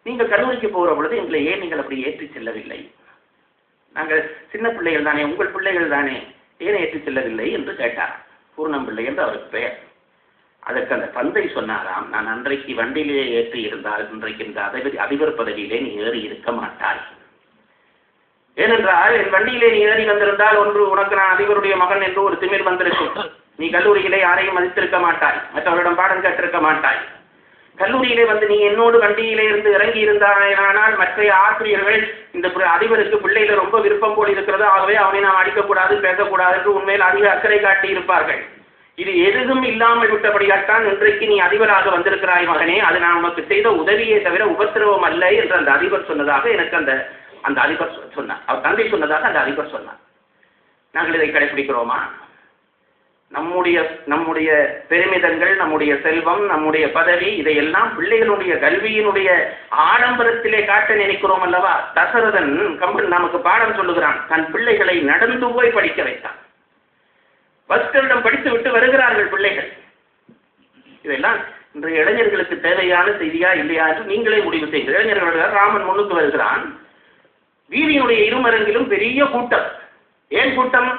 நீங்கள் கல்லூரிக்கு போகிற பொழுது எங்களை ஏன் நீங்கள் அப்படி ஏற்றி செல்லவில்லை? நாங்கள் சின்ன பிள்ளைகள் தானே, உங்கள் பிள்ளைகள் தானே, ஏன் ஏற்றி செல்லவில்லை என்று கேட்டார். பூர்ணம் பிள்ளை என்று அவருக்கு பெயர். அதற்கு அந்த தந்தை சொன்னாராம், நான் அன்றைக்கு வண்டியிலே ஏற்றி இருந்தால் இன்றைக்கு இந்த அதிபர் பதவியிலே நீ ஏறி இருக்க மாட்டாய். ஏனென்றால் என் வண்டியிலே நீ ஏறி வந்திருந்தால் ஒன்று உனக்கு நான் அதிபருடைய மகன் என்று ஒரு திமிர் வந்திருக்கும். நீ கல்லூரியிலே யாரையும் மதித்திருக்க மாட்டாய், மற்றவர்களிடம் பாடம் கேட்டிருக்க மாட்டாய். கல்லூரியிலே வந்து நீ என்னோடு வண்டியிலே இருந்து இறங்கி இருந்தானால் மற்ற ஆசிரியர்கள் இந்த அதிபருக்கு பிள்ளையில ரொம்ப விருப்பம் போல் இருக்கிறது, ஆகவே அவனை நாம் அடிக்கக்கூடாது பேசக்கூடாது என்று உண்மையில் அதிக அக்கறை காட்டி இருப்பார்கள். இது எதுவும் இல்லாமல் விட்டபடியால்தான் இன்றைக்கு நீ அதிபராக வந்திருக்கிறாய் மகனே, அது நான் உனக்கு செய்த உதவியே தவிர உபத்திரவம் அல்ல என்று அந்த அதிபர் சொன்னதாக எனக்கு அந்த அதிபர் சொன்னார். அவர் தந்தை சொன்னதாக அந்த அதிபர் சொன்னார். நாங்கள் இதை கடைபிடிக்கிறோமா? நம்முடைய பெருமிதங்கள், நம்முடைய செல்வம், நம்முடைய பதவி, இதையெல்லாம் பிள்ளைகளுடைய கல்வியினுடைய ஆடம்பரத்திலே காட்ட நினைக்கிறோம் அல்லவா? தசரதன் கம்பன் நமக்கு பாடம் சொல்லுகிறான். தன் பிள்ளைகளை நடந்து போய் படிக்க வைத்தான். பஸ்களிடம் படித்து விட்டு வருகிறார்கள் பிள்ளைகள். இதெல்லாம் இன்றைய இளைஞர்களுக்கு தேவையான செய்தியா இல்லையா என்று நீங்களே முடிவு செய்யுங்கள். இளைஞர்கள் ராமன் முன்னுக்கு வருகிறான். வீதியினுடைய இருமரங்கிலும் பெரிய கூட்டம். ஏன் கூட்டம்?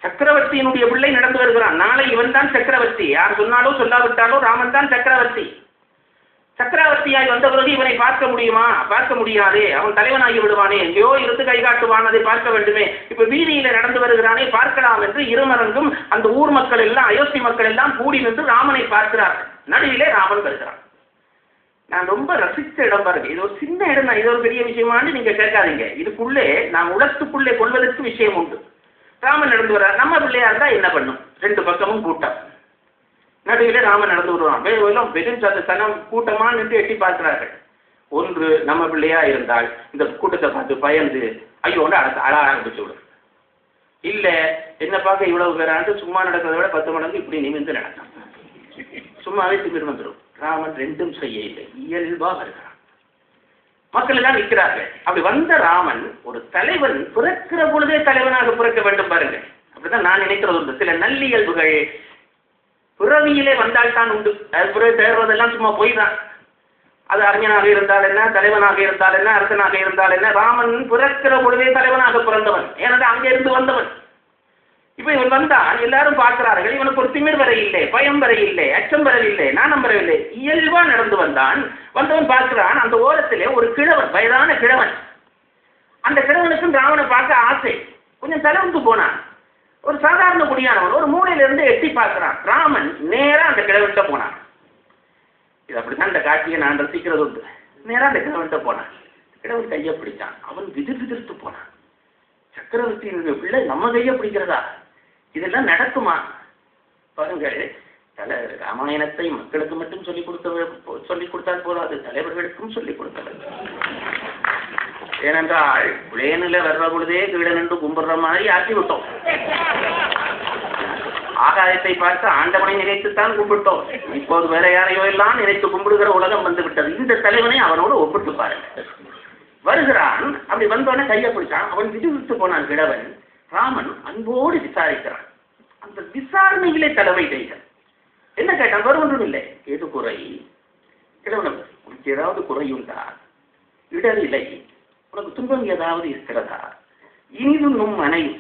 சக்கரவர்த்தியினுடைய பிள்ளை நடந்து வருகிறான். நாளை இவன் தான் சக்கரவர்த்தி. யார் சொன்னாலோ சொல்லாவிட்டாலோ ராமன் தான் சக்கரவர்த்தி. சக்கரவர்த்தியாய் வந்த பிறகு இவனை பார்க்க முடியுமா? பார்க்க முடியாதே. அவன் தலைவனாகி விடுவானே, எங்கேயோ இருந்து கை காட்டுவான், அதை பார்க்க வேண்டுமே. இப்ப வீதியில நடந்து வருகிறானே, பார்க்கலாம் என்று இருமரங்கும் அந்த ஊர் மக்கள் எல்லாம், அயோத்தி மக்கள் எல்லாம் கூடி நின்று ராமனை பார்க்கிறார்கள். நடுவிலே ராமன் வருகிறான். நான் ரொம்ப ரசித்த இடம் பாருங்க. இது ஒரு சின்ன இடம் தான், இது ஒரு பெரிய விஷயமானு நீங்க கேட்காதீங்க. இதுக்குள்ளே நாம் உலகத்துக்குள்ளே கொள்வதற்கு விஷயம் உண்டு. ராமன் நடந்து வர்றார். நம்ம பிள்ளையா இருந்தா என்ன பண்ணும்? ரெண்டு பக்கமும் கூட்டம். நடுவிலே ராமன் நடந்து வருவான். வெறும் சனம் கூட்டமா நின்று எட்டி பார்க்கிறார்கள். ஒன்று நம்ம பிள்ளையா இருந்தால் இந்த கூட்டத்தை பார்த்து பயந்து ஐயோண்டு அழ ஆரம்பிச்சு விடும். இல்ல என்ன பார்க்க இவ்வளவு பேராண்டு சும்மா நடக்கிறத விட 10 மடங்கு இப்படி நிமிர்ந்து நடக்கும். சும்மாவே திமிர் வந்துடும். ராமன் ரெண்டும் செய்ய இல்லை, இயல்பா வருகிறான். மக்கள் எல்லாம் நிற்கிறார்கள். அப்படி வந்த ராமன் ஒரு தலைவன் பிறக்கிற பொழுதே தலைவனாக பிறக்க வேண்டும் பாருங்க. அப்படிதான் நான் நினைக்கிறது உண்டு. சில நல்லியல்புகள் பிறவியிலே வந்தால் தான் உண்டு. அது பிறகு தேர்வதெல்லாம் சும்மா போய் தான். அது அறிஞனாக இருந்தால் என்ன, தலைவனாக இருந்தால் என்ன, அரசனாக இருந்தால் என்ன, ராமன் பிறக்கிற பொழுதே தலைவனாக பிறந்தவன். ஏனென்றால் அங்கே இருந்து வந்தவன். இப்ப இவன் வந்தான், எல்லாரும் பார்க்கிறார்கள். இவனுக்கு ஒரு திமிர் வரை இல்லை, பயம் வரை இல்லை, அச்சம் வரவில்லை, நாணம் வரவில்லை. இயல்பா நடந்து வந்தான். வந்தவன் பார்க்கிறான், அந்த ஓரத்திலே ஒரு கிழவன், வயதான கிழவன். அந்த கிழவனுக்கும் ராமனை பார்க்க ஆசை. கொஞ்சம் தலைவந்து போனான். ஒரு சாதாரண குடியானவன் ஒரு மூலையில இருந்து எட்டி பார்க்கிறான். ராமன் நேரா அந்த கிழவன்கிட்ட போனான். இது அப்படித்தான் இந்த காட்சியை நான் ரசிக்கிறது உண்டு. நேரா அந்த கிழவன்கிட்ட போனான். கிழவன் கையை பிடிச்சான். அவன் விதிர்த்து போனான். சக்கரவர்த்தியினுடைய பிள்ளை நம்ம கையை பிடிக்கிறதா? இதெல்லாம் நடக்குமா? பாருங்கள், ராமாயணத்தை மக்களுக்கு மட்டும் சொல்லிக் கொடுத்தால் போதாது, தலைவர்களுக்கும் சொல்லிக் கொடுத்தது. ஏனென்றால் பிளேனில் வர்ற பொழுதே கீழே நின்று கும்பிடுற மாதிரி ஆக்கி விட்டோம். ஆகாயத்தை பார்த்து ஆண்டவனை நினைத்துத்தான் கும்பிட்டோம். இப்போது வேற யாரையோ எல்லாம் நினைத்து கும்பிடுகிற உலகம் வந்து விட்டது. இந்த தலைவனை அவனோடு ஒப்பிட்டு பாருங்க. வருகிறான். அப்படி வந்தோடனே கையை பிடிச்சான். அவன் விடுவித்து போனான் கிழவன். ராமன் அன்போடு விசாரிக்கிறான். அந்த விசாரணையிலே தலைமை கைகள் என்ன கேட்டான்? வேறு ஒன்றும் இல்லை. ஏது குறை? கிழவன், உனக்கு ஏதாவது குறை உண்டா? இடரில்லை. உனக்கு துன்பம் ஏதாவது இருக்கிறதா? இனிதுன்னும் மனையும்.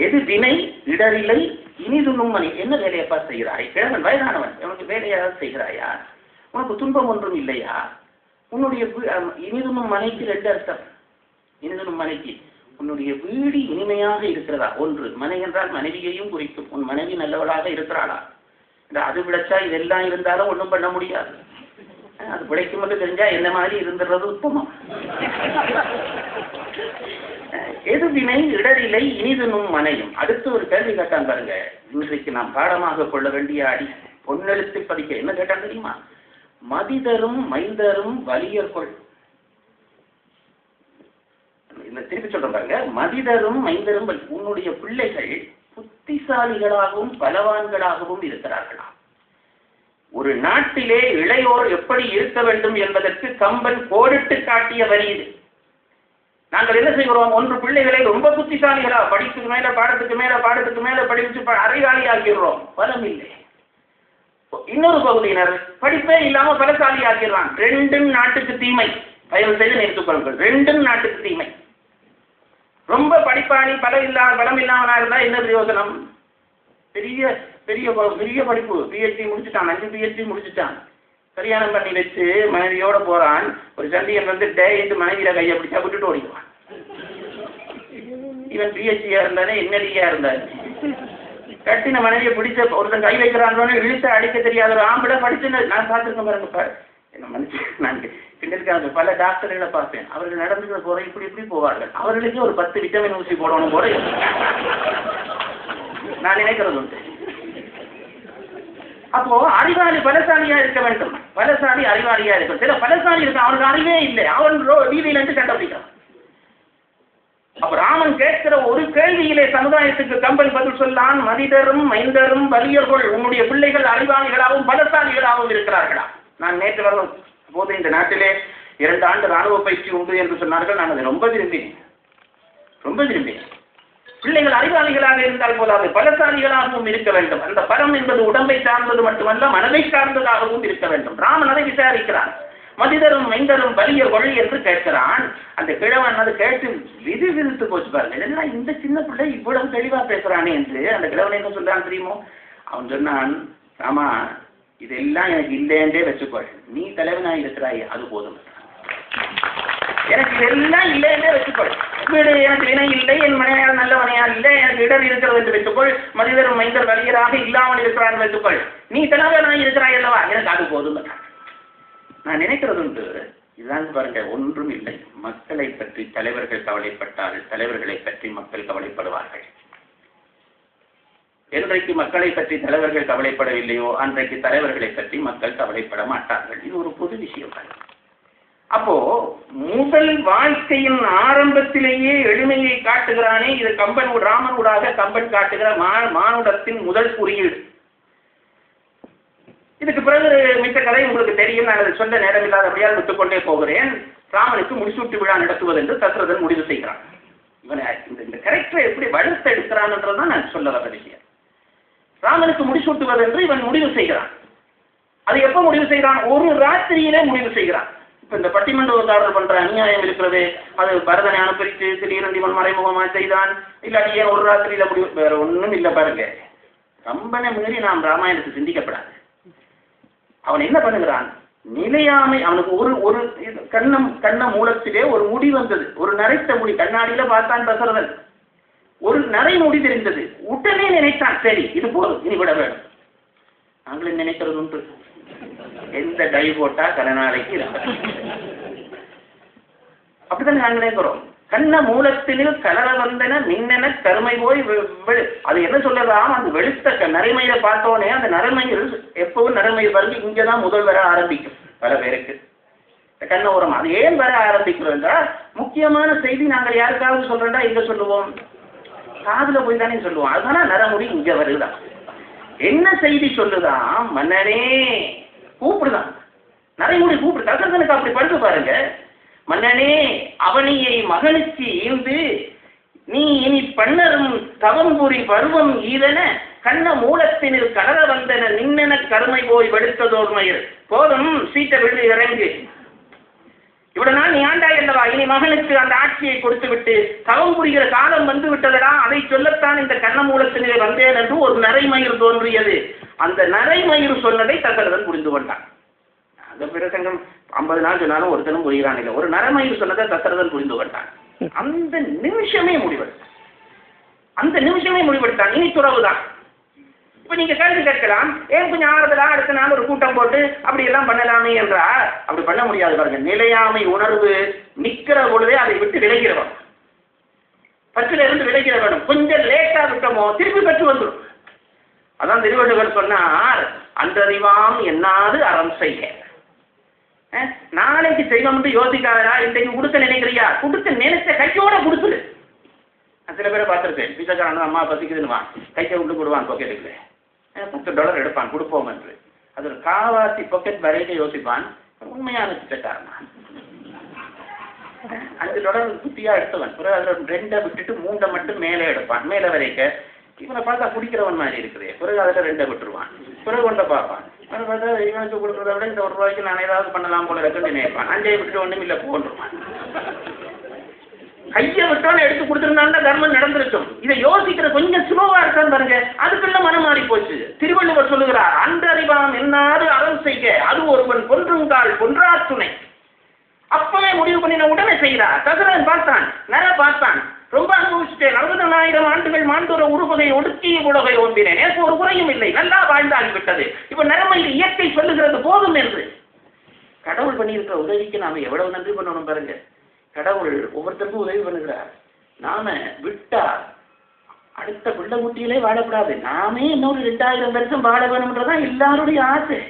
எது வினை? இடரில்லை, இனிதுன்னும் மனை. என்ன வேலையப்பா செய்கிறாய்? கிழவன் வயதானவன். உனக்கு வேலையாவது செய்கிறாயா? உனக்கு துன்பம் ஒன்றும் இல்லையா? உன்னுடைய இனிதுன்னும் மனைக்கு 2 அர்த்தம். இனிதுன்னும் மனைக்கு உன்னுடைய வீடு இனிமையாக இருக்கிறதா? ஒன்று, மனை என்றால் மனைவியையும் குறிக்கும். உன் மனைவி நல்லவளாக இருக்கிறாளா? அது விளைச்சா இதெல்லாம் இருந்தாலும் ஒன்றும் பண்ண முடியாது. அது பிழைக்கும் என்று தெரிஞ்சா என்ன மாதிரி இருந்துடுறது உத்தமம். எது வினை? இடரில்லை, இனிதுன்னும் மனையும். அடுத்து ஒரு கேள்வி கேட்டான் பாருங்க. இன்றைக்கு நாம் பாடமாக கொள்ள வேண்டிய அடி பொன்னெழுத்து பதிக்க என்ன கேட்டான் தெரியுமா? மதிதரும் மைந்தரும் வலியற்கொள். திருப்பி சொல்றேன் பாருங்க. மதிதரும் மைந்தரும், உன்னுடைய பிள்ளைகள் புத்திசாலிகளாகவும் பலவான்களாகவும் இருக்கிறார்களா? ஒரு நாட்டிலே இளையோர் எப்படி இருக்க வேண்டும் என்பதற்கு கம்பன் கோடிட்டு காட்டிய வரி இது. நாங்கள் என்ன செய்கிறோம்? ஒன்று, பிள்ளைகளை ரொம்ப புத்திசாலிகளா படிப்புக்கு மேல பாடத்துக்கு மேல படிச்சு அறிவாளி ஆக்கிடுறோம். பலம் இல்லை. இன்னொரு பகுதியினர் படிப்பே இல்லாம பலசாலி ஆக்கிடுறான். 2ம் நாட்டுக்கு தீமை. தயவு செய்து நினைத்துக் கொள்ளுங்கள், 2ம் நாட்டுக்கு தீமை. ரொம்ப படிப்பாளி பலம் இல்லாமனா இருந்தா என்ன பிரயோஜனம்? பெரிய பெரிய பெரிய படிப்பு, பிஹெச்டி முடிச்சுட்டான், 5 பிஹெச்டி முடிச்சுட்டான். கல்யாணம் பண்ணி வச்சு மனைவியோட போறான். ஒரு சந்தியன் வந்து டேட்டு மனைவியில கையை பிடிச்சா விட்டுட்டு ஓடிக்குவான். இவன் பிஹெச்டியா இருந்தானே, என்னடியா இருந்தாரு. கட்டின மனைவியை பிடிச்ச ஒருத்தன் கை வைக்கிறான்னு இழுத்து அடிக்க தெரியாத ஒரு ஆம்பளை படிச்சு நான் பார்த்துருக்கேன் பாருங்க. என்ன மனுச்சு நான் கிண்டலுக்காக பல டாக்டர்களை பார்ப்பேன். அவர்கள் நடந்துக்கிற போற இப்படி இப்படி போவார்கள். அவர்களுக்கு ஒரு 10 விட்டமின் ஊசி போடணும் போல நான் நினைக்கிறது உண்டு. அப்போ அறிவாளி பலசாலியா இருக்க வேண்டும், பலசாலி அறிவாளியா இருக்கும். சில பலசாலி இருக்க அவனுக்கு அறிவே இல்லை, அவன் வீதியில இருந்து கண்டுபிடிக்கிறான். அப்ப ராமன் கேட்கிற ஒரு கேள்வியிலே சமுதாயத்துக்கு கம்பன் பதில் சொல்லான், மனிதரும் மைந்தரும் வலியர்கள் உன்னுடைய பிள்ளைகள் அறிவாளிகளாகவும் பலசாலிகளாகவும் இருக்கிறார்களா? நான் நேற்று வரும் போது இந்த நாட்டிலே 2 ஆண்டு ராணுவ பயிற்சி உண்டு என்று சொன்னார்கள். நான் அதை ரொம்ப விரும்பினேன். பிள்ளைகள் அறிவாளிகளாக இருந்தால் போதாது, பலசாலிகளாகவும் இருக்க வேண்டும். அந்த பலம் என்பது உடம்பை சார்ந்தது மட்டுமல்ல, மனதை சார்ந்ததாகவும் இருக்க வேண்டும். ராமன் அதை விசாரிக்கிறான். மனிதரும் மைந்தரும் வலியர்கள் என்று கேட்கிறான். அந்த கிழவன் அதை கேட்டு விதித்து போச்சு பாருங்க. இதெல்லாம் இந்த சின்ன பிள்ளை இவ்வளவு தெளிவா பேசுறானே என்று அந்த கிழவன் என்ன சொல்றான் தெரியுமோ? அவன் சொன்னான், ஆமா இதெல்லாம் எனக்கு இல்லைன்றே வச்சுக்கொள், நீ தலைவனாக இருக்கிறாய் அது போதும். எனக்கு இதெல்லாம் இல்லைன்றே வச்சுக்கொள், வீடு எனக்கு வினை இல்லை, என் மனையால் நல்ல மனையால் இல்லை, எனக்கு இடர் இருக்கிறது என்று வைத்துக்கொள், மனிதரும் மைந்தர் வலியராக இல்லாமல் இருக்கிறான் வைத்துக்கொள், நீ தலைவனாக இருக்கிறாய் அல்லவா, எனக்கு அது போதும். நான் நினைக்கிறது உண்டு, இதுதான் பாருங்க, ஒன்றும் இல்லை. மக்களை பற்றி தலைவர்கள் கவலைப்பட்டால் தலைவர்களை பற்றி மக்கள் கவலைப்படுவார்கள். என்றைக்கு மக்களை பற்றி தலைவர்கள் கவலைப்படவில்லையோ அன்றைக்கு தலைவர்களை பற்றி மக்கள் கவலைப்பட மாட்டார்கள். இது ஒரு பொது விஷயம். அப்போ முதல் வாழ்க்கையின் ஆரம்பத்திலேயே எளிமையை காட்டுகிறானே, இது கம்பன் ராமனூடாக கம்பன் காட்டுகிற மானுடத்தின் முதல் குறியீடு. இதுக்கு பிறகு மித்த கதை உங்களுக்கு தெரியும், நான் அதை சொல்ல நேரமில்லாதபடியால் விட்டுக்கொண்டே போகிறேன். ராமனுக்கு முடிசூட்டு விழா நடத்துவது என்று தசரதன் முடிவு செய்கிறான். இவனை இந்த கேரக்டரை எப்படி வளர்த்து எடுக்கிறான்ன்றதான் நான் சொல்ல வர விஷயம். ராமனுக்கு முடிசூட்டுவது என்று இவன் முடிவு செய்கிறான். அது எப்ப முடிவு செய்கிறான்? ஒரு ராத்திரியிலே முடிவு செய்கிறான். இப்ப இந்த பட்டிமன்றக்காரர் பண்ற அநியாயம் இருக்கிறது, அது பரதனை அனுப்பிச்சு திடீரென்று இவன் மறைமுகமா செய்தான், இல்லாட்டி ஏன் ஒரு ராத்திரியில முடிவு, வேற ஒண்ணும் இல்லை பாருங்க. கம்பனை மீறி நாம் ராமாயணத்தை சிந்திக்கப்படாது. அவன் என்ன பண்ணுகிறான்? நிலையாமை. அவனுக்கு ஒரு கண்ண மூலத்திலே ஒரு முடி வந்தது, ஒரு நரைத்த முடி. கண்ணாடியில பார்த்தான் தசரதன், ஒரு நரை முடி தெரிந்தது. உடனே நினைத்தான், சரி இது போதும், இனி விட வேண்டும். நாங்களும் நினைக்கிறது உண்டு, எந்த டை போட்டா கலநாளைக்கு இருக்க, அப்படித்தான் நாங்கள் நினைக்கிறோம். கண்ண மூலத்தினில் கலர வந்தன மின்னென கருமை போய் அது என்ன சொல்லலாம்? அந்த வெளுத்த நரைமையை பார்த்தோன்னே அந்த நரைமையில் எப்பவும் நரைமையில் வந்து இங்கதான் முதல் வர ஆரம்பிக்கும் பல பேருக்கு. கண்ண உரம் அது ஏன் வர ஆரம்பிக்கிறோம் என்றால், முக்கியமான செய்தி நாங்கள் யாருக்காவது சொல்றோம்டா எங்க சொல்லுவோம்? காதுல போய் தானே சொல்லுவோம். அதுதானே நரமுடி இங்க வருதான். என்ன செய்தி சொல்லுதான்? மன்னனே கூப்பிடுதான், நரைமுடி கூப்பிடு. தசரதனுக்கு அப்படி படுத்து பாருங்க. மன்னனே அவனியை மகனுக்கு ஈந்து நீ இனி பண்ணரும் தவம்புரி பருவம் ஈதன கண்ண மூலத்தினில் கலர வந்தன நின்னென கருமை போய் வெடுத்ததோர் மயிர். போதும், சீட்டை விழுந்து இறங்கு. இவ்வளவு நாள் நீ ஆண்டாய் அல்லவா, இனி மகனுக்கு அந்த ஆட்சியை கொடுத்து விட்டு தவம் புரிகிற காலம் வந்து விட்டதடா, அதை சொல்லத்தான் இந்த கண்ண மூலத்தினிலே வந்தேன் என்று ஒரு நரைமயிர் தோன்றியது. அந்த நரைமயிர் சொன்னதை தசரதன் புரிந்து கொண்டான். அந்த பிரசங்கம் 50 நாள் சொன்னாலும் ஒருத்தனும் புரிகிறான் இல்லை. ஒரு நரமயிர் சொன்னதை தசரதன் புரிந்து கொண்டான். அந்த நிமிஷமே முடிவெடுத்தான். இனி துறவுதான். இப்ப நீங்க கேள்வி கேட்கலாம், ஏன் கொஞ்சம் ஆறுதலா அடுத்த நாள் ஒரு கூட்டம் போட்டு அப்படி எல்லாம் பண்ணலாமே என்றா, அப்படி பண்ண முடியாது பாருங்க. நிலையாமை உணர்வு நிக்கிற பொழுதே அதை விட்டு விலகிறவன், பற்றில இருந்து விலகிற வேணும். கொஞ்சம் லேட்டா விட்டோமோ திருப்பி பெற்று வந்துடும். அதான் திருவள்ளுவர் சொன்னார், அன்றறிவாம் என்னாது அறம் செய்ய. நாளைக்கு செய்வோம் என்று யோசிக்காதா, இன்றைக்கு கொடுக்க நினைக்கிறியா, கொடுக்க நினைச்ச கையோட கொடுத்துரு. சில பேரை பார்த்துருக்கேன், பிச்சைக்காரன் அம்மா பசிக்குதுன்னு கையை விட்டு கொடுவான் பாக்கெட்டுக்குள்ள, $10 எடுப்பான் கொடுப்போம் என்று. அது ஒரு காவாசி பாக்கெட் வரைக்க யோசிப்பான். உண்மையான பிச்சைக்காரனா $5 குட்டியா எடுத்தவன். பிறகு அதுல 2 விட்டுட்டு 3 மட்டும் மேலே எடுப்பான். மேலே வரைக்க இவனை பார்த்தா குடிக்கிறவன் மாதிரி இருக்குது. பிறகு அதில் 2 விட்டுருவான். பிறகு ஒன்றை பார்ப்பான். அதை பார்த்தா இவனுக்கு கொடுக்குறத விட இந்த ₹1 நான் ஏதாவது பண்ணலாம் போல இருக்குன்னு நினைப்பான். 5 விட்டுட்டு ஒன்றும் இல்லை போன்றுவான். கையை விட்டோன்னு எடுத்து கொடுத்துருந்தாங்கன்னா தர்மம் நடந்திருக்கும். இதை யோசிக்கிற கொஞ்சம் ஸ்லோவா இருக்கான்னு பாருங்க, அதுக்குள்ள மனம் மாறி போச்சு. திருவள்ளுவர் சொல்லுகிறார், அன்றறிவாம் என்னாது அறம் செய்க, அது ஒருவன் கொன்றுங்கால் கொன்றார் துணை. அப்பவே முடிவு பண்ணின உடனே செய்கிறார். தசரதன் பார்த்தான், நர பார்த்தான், ரொம்ப அனுபவிச்சுட்டேன். 60,000 ஆண்டுகள் மாண்டோர உருவகை ஒடுக்கிய உலகை ஒன்றினேன். எனக்கு ஒரு குறையும் இல்லை, நல்லா வாழ்ந்தாகிவிட்டது. இப்ப நிலைமையில் இயற்கை சொல்லுகிறது போதும் என்று. கடவுள் பண்ணியிருக்கிற உதவிக்கு நாம எவ்வளவு நன்றி பண்ணணும் பாருங்க. கடவுள் ஒவ்வொருத்தருக்கும் உதவி பண்ணுகிறார். நாம விட்டா அடுத்த பிள்ளை குட்டியிலே வாழக்கூடாது, நாமே இன்னொரு 2000 வருஷம் வாழ வேணும்ன்றதான் எல்லாருடைய ஆசை.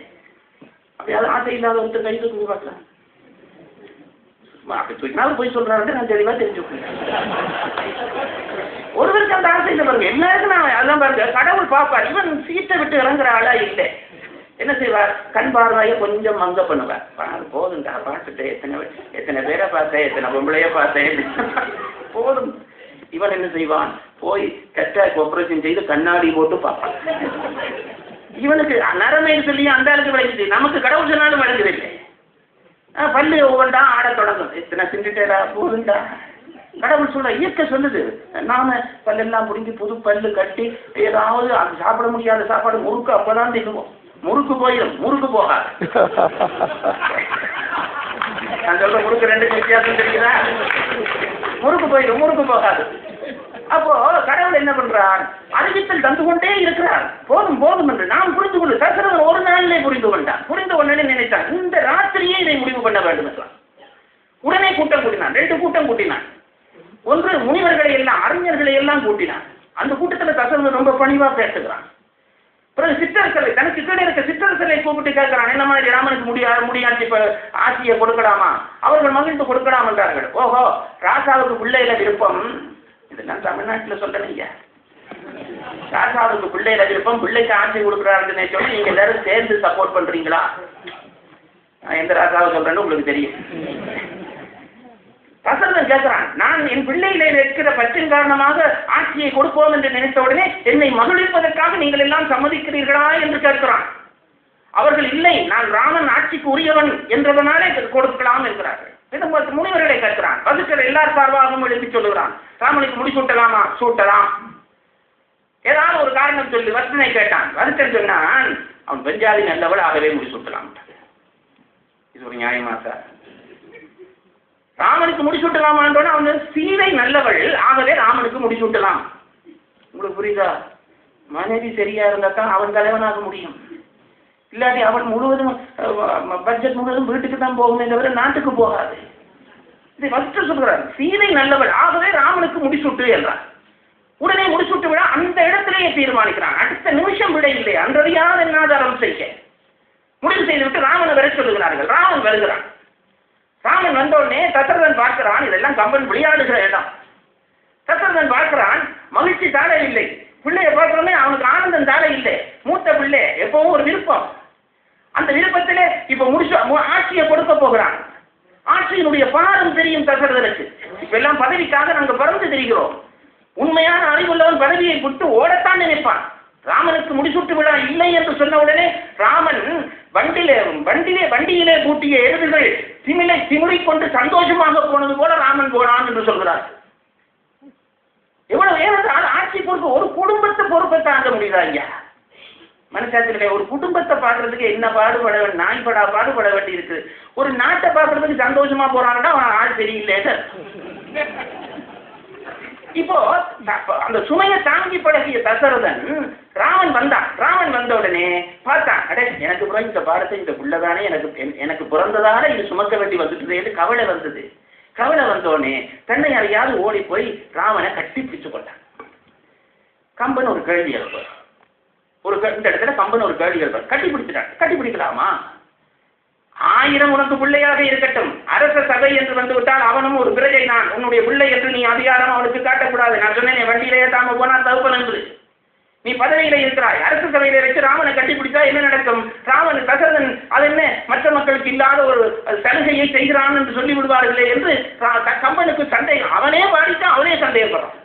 அப்படியாவது ஆசை இல்லாத ஒருத்தர் கை தூக்கி பார்க்கலாம். அப்படி தூக்கினாலும் போய் சொல்றாரு, நான் தெளிவா தெரிஞ்சுக்கேன். ஒருவருக்கு அந்த ஆசை இல்லை பாருங்க, எல்லாருக்கும் நான் அதான் பாருங்க. கடவுள் பார்ப்பார், இவன் சீட்டை விட்டு இறங்குற ஆளா இல்லை. என்ன செய்வார்? கண் பார்வையை கொஞ்சம் மங்க பண்ணுவார். பாரு போதுண்டா, பார்த்துட்டு எத்தனை பேரை பார்த்தேன், எத்தனை பொம்பளைய பார்த்தேன், போதும். இவன் என்ன செய்வான்? போய் கட்டாக் ஆபரேஷன் செய்து கண்ணாடி போட்டு பார்ப்பான். இவனுக்கு நரமேன்னு சொல்லி அந்த அளவுக்கு விளைஞ்சிச்சு. நமக்கு கடவுள் சொன்னாலும் விளைஞ்சதில்லை. பல்லு ஒவ்வொன்றா ஆட தொடங்கும். எத்தனை சிண்டிட்டா போதுண்டா. கடவுள் சொல்ற, இயற்கை சொல்லுது. நாம பல்லெல்லாம் புரிஞ்சு புது பல்லு கட்டி ஏதாவது அது சாப்பிட முடியாத சாப்பாடு முறுக்கு அப்பதான் தின்னுவோம். முறுக்கு போயிடும், முறுக்கு போகாது. நான் சொல்ற முறுக்கு ரெண்டு வித்தியாசம் தெரியுதா? முறுக்கு போயிடும், முறுக்கு போகாது. அப்போ கடவுள் என்ன பண்றார்? அறிவித்தல் தந்து கொண்டே இருக்கிறார். போதும் போதும் என்று நாம் புரிந்து கொண்டு தசரதன் ஒரு நாளிலே புரிந்து கொண்டான். புரிந்து கொண்டே நினைத்தான், இந்த ராத்திரியே இதை முடிவு பண்ண வேண்டும் என்றான். உடனே கூட்டம் கூட்டினான். 2 கூட்டம் கூட்டினான். ஒன்று முனிவர்களை எல்லாம், அறிஞர்களை எல்லாம் கூட்டினான். அந்த கூட்டத்தில் தசரதன் ரொம்ப பணிவா பேசுகிறான். பிறகு சிற்றரசரை, தனக்கு கீழே இருக்க சிற்றரசரை கூப்பிட்டு கேட்கிறான், என்ன மாதிரி ராமனுக்கு முடியாச்சு இப்ப ஆட்சியை கொடுக்கலாமா? அவர்கள் மகிழ்ந்து கொடுக்கலாம் என்றார்கள். ஓஹோ, ராசாவுக்கு பிள்ளையில விருப்பம். இதெல்லாம் தமிழ்நாட்டில் சொல்றீங்க. ராசாவுக்கு பிள்ளையில விருப்பம், பிள்ளைக்கு ஆட்சி கொடுக்குறாருன்னு சொல்லி நீங்க எல்லாரும் சேர்ந்து சப்போர்ட் பண்றீங்களா? எந்த ராசாவை சொல்றேன்னு உங்களுக்கு தெரியும். தசரதன் கேட்கிறான், நான் என் பிள்ளையிலே இருக்கிற பற்றின் காரணமாக ஆட்சியை கொடுப்போம் என்று நினைத்த உடனே என்னை மகிழ்ப்பதற்காக நீங்கள் எல்லாம் சம்மதிக்கிறீர்களா என்று கேட்கிறான். அவர்கள் இல்லை, நான் ராமன் ஆட்சிக்கு உரியவன் என்றதனாலே கொடுக்கலாம் என்கிறார்கள். முனிவர்களை கேட்கிறான். வசிக்கிற எல்லார் சார்பாகவும் எழுப்பி சொல்லுகிறான், ராமனுக்கு முடிசூட்டலாமா? சூட்டலாம். ஏதாவது ஒரு காரணம் சொல்லி வசனை கேட்டான். வசிக்கர் சொன்னான், அவன் பெஞ்சாதி நல்லவள், ஆகவே முடிசூட்டலாம். இது ஒரு நியாயமா சார்? ராமனுக்கு முடிசூட்டலாமான்றோன்னா அவன் சீதை நல்லவள், ஆகவே ராமனுக்கு முடிசூட்டலாம். உங்களுக்கு புரியுதா? மனைவி சரியா இருந்தா தான் அவன் தலைவனாக முடியும். இல்லாட்டி அவன் முழுவதும் பட்ஜெட் முழுவதும் வீட்டுக்கு தான் போகுமே தவிர நாட்டுக்கு போகாது. இதை ஃபர்ஸ்ட் சொல்றார், சீதை நல்லவள், ஆகவே ராமனுக்கு முடிசூட்டு என்றார். உடனே முடிசூட்டு விட அந்த இடத்திலேயே தீர்மானிக்கிறான். அடுத்த நிமிஷம் விட இல்லை, அன்றறியாத என்னாதாரம் செய்ய முடிவு செய்துவிட்டு ராமனை வர சொல்லுகிறார்கள். ராமன் வருகிறான். ராமன் வந்தோடனே தசரதன் பார்க்கிறான். இதெல்லாம் கம்பன் விளையாடுகிற இடம். தசரதன் பார்க்கிறான், மகிழ்ச்சி தாழ இல்லை. பிள்ளைய பார்க்கிறோமே அவனுக்கு ஆனந்தம் தாழ இல்லை. மூத்த பிள்ளை எப்பவும் ஒரு விருப்பம். அந்த விருப்பத்திலே இப்ப ஆட்சியை கொடுக்க போகிறான். ஆட்சியினுடைய பாரம் தெரியும் தசரதனுக்கு. இப்ப எல்லாம் பதவிக்காக நாங்கள் பறந்து தெரிகிறோம். உண்மையான அறிவுள்ளவன் பதவியை விட்டு ஓடத்தான் நினைப்பான். ராமனுக்கு முடிசூட்டு விழா இல்லை என்று சொன்ன உடனே ராமன் வண்டியிலே பூட்டிய எருதுகள் திமிழிக்கொண்டு சந்தோஷமாக போனது போல ராமன் போனான் என்று சொல்கிறார். எவ்வளவு ஏனென்றால் ஆட்சி பொறுப்பு ஒரு குடும்பத்தை பொறுப்பை தாங்க முடியுதா ஐயா? மனசாட்சியில ஒரு குடும்பத்தை பார்க்கறதுக்கு என்ன பாடுபட பாடுபட வேண்டி இருக்கு. ஒரு நாட்டை பார்க்கறதுக்கு சந்தோஷமா போறாங்கன்னா அவன் ஆள் சரியில்லை. இப்போ அந்த சுமையை தாங்கி பழகிய தசரதன் ராமன் வந்தான். ராமன் வந்த உடனே பார்த்தான், அடே எனக்கு பிறகு இந்த பாரத்தை இந்த புள்ளதானே எனக்கு பிறந்ததால இது சுமக்க வேண்டி வந்துட்டு கவலை வந்தது. கவலை வந்தோடனே தன்னை அறியாது ஓடி போய் ராமனை கட்டி பிடிச்சு கொண்டான். கம்பன் ஒரு கேள்வி எழுப்பார். இந்த இடத்துல கம்பன் ஒரு கேள்வி எழுப்பார். கட்டி பிடிக்கலாமா? 1000 உனக்கு பிள்ளையாக இருக்கட்டும், அரச சபை என்று வந்து விட்டால் அவனும் ஒரு பிரஜை தான். உன்னுடைய பிள்ளை என்று நீ அதிகாரம் அவனுக்கு காட்டக்கூடாது. நான் சொன்னேன், வண்டியிலேயே தாம போனால் தகுப்பன் என்று. நீ பதவியில இருக்கிறாய், அரசு சபையில வச்சு ராமனை கட்டி பிடிச்சா என்ன நடக்கும்? ராமன் தசரதன் அது என்ன மற்ற மக்களுக்கு இல்லாத ஒரு சலுகையை செய்கிறான் என்று சொல்லி விடுவார்களே என்று கம்பனுக்கு சந்தேகம். அவனே பாடித்தான், அவனே சந்தேகப்படுறான்.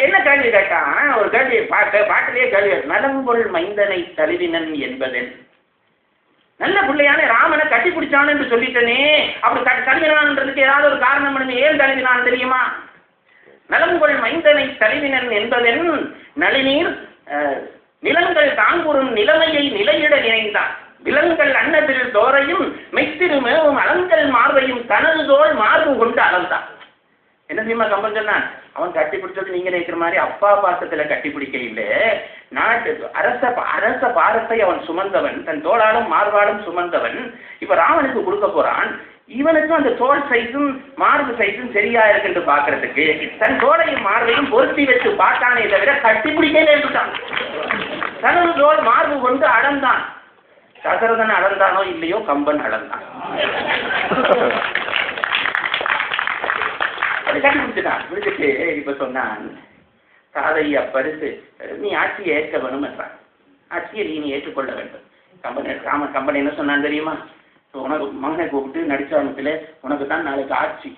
என்ன கேள்வி கேட்டான்? ஒரு கேள்வி பாட்டிலேயே கேள்வி, நலம்பொருள் மைந்தனை தழுவினன் என்பதன். நல்ல பிள்ளையான ராமனை கட்டி பிடிச்சான் என்று சொல்லிட்டனே, அப்படி தழுவினான்றதுக்கு ஏதாவது ஒரு காரணம் ஏன் தழுவினான் தெரியுமா? நலம்பொருள் மைந்தனை தழுவினன் என்பதன் நளிநீர் நிலங்கள் தாங்குறும் நிலைமையை நிலையிட நினைந்தான். விலங்கள் அன்னதில் தோரையும் மெய்த்திரு மேவும் அலங்கல் மார்பையும் தனது தோல் மார்பு கொண்டு அளந்தான். என்ன தெரியுமா கம்பன் சொன்னான்? அவன் கட்டி பிடிச்சது நீங்க நினைக்கிற மாதிரி அப்பா பாசத்துல கட்டி பிடிக்க இல்லை. நாட்டு அரச பாரத்தை அவன் சுமந்தவன், தன் தோளாலும் மார்பாலும் சுமந்தவன். இப்ப ராவனுக்கு கொடுக்க போறான். இவனுக்கும் அந்த தோல் சைஸும் மார்பு சைஸும் சரியா இருக்குன்னு பாக்குறதுக்கு தன் தோளையும் மார்பையும் பொருத்தி வச்சு பார்த்தானே தவிர கட்டி பிடிக்கவே இருந்துட்டான். தனது தோல் மார்பு கொண்டு அளந்தான். தசரதன் அளந்தானோ இல்லையோ, கம்பன் அளந்தான். கட்டி பிடிச்சிட்டான். பிடிச்சிட்டு இப்ப சொன்னான், தாதையா பரிசு நீ ஆட்சியை ஏற்க வேணும் என்றான். ஆட்சியை நீ ஏற்றுக்கொள்ள வேண்டும். கம்பன் என்ன சொன்னான் தெரியுமா? உனக்கு மகனை கூப்பிட்டு நடிச்சாமத்துல உனக்கு தான் நாளைக்கு ஆட்சி,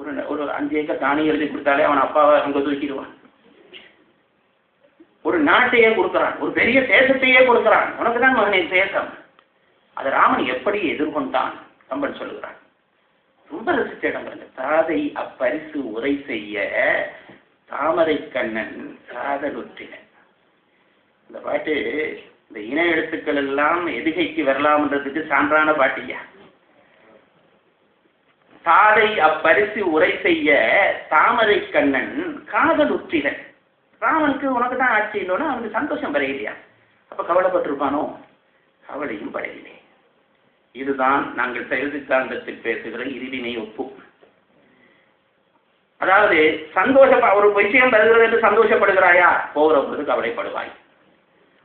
ஒரு 5 ஏக்கர் தானி எழுதி கொடுத்தாலே அவன் அப்பாவை அங்க தூக்கிடுவான். ஒரு நாட்டையே கொடுக்குறான், ஒரு பெரிய தேசத்தையே கொடுக்குறான், உனக்கு தான் மகனை தேசம். அதை ராமன் எப்படி எதிர்கொண்டான் கம்பன் சொல்லுகிறான். ரொம்ப ரசிச்ச இடங்கள். தாதை அப்பரிசு உரை செய்ய தாமரை கண்ணன் காதலுற்றினன். இந்த பாட்டு இந்த இன எழுத்துக்கள் எல்லாம் எதுகைக்கு வரலாம்ன்றதுக்கு சான்றான பாட்டியா. தாதை அப்பரிசு உரை செய்ய தாமரை கண்ணன் காதலுற்றினன். ராமனுக்கு உனக்கு தான் ஆட்சி இல்லைன்னா அவனுக்கு சந்தோஷம் படையிலையா? அப்ப கவலைப்பட்டிருப்பானோ? கவலையும் படையிலே. இதுதான் நாங்கள் செயல் சித்தாந்தத்தில் பேசுகிற இறுதினை ஒப்பு. அதாவது ஒரு விஷயம் வருகிறது என்று சந்தோஷப்படுகிறாயா? போகிற பொழுது கவலைப்படுவாய்.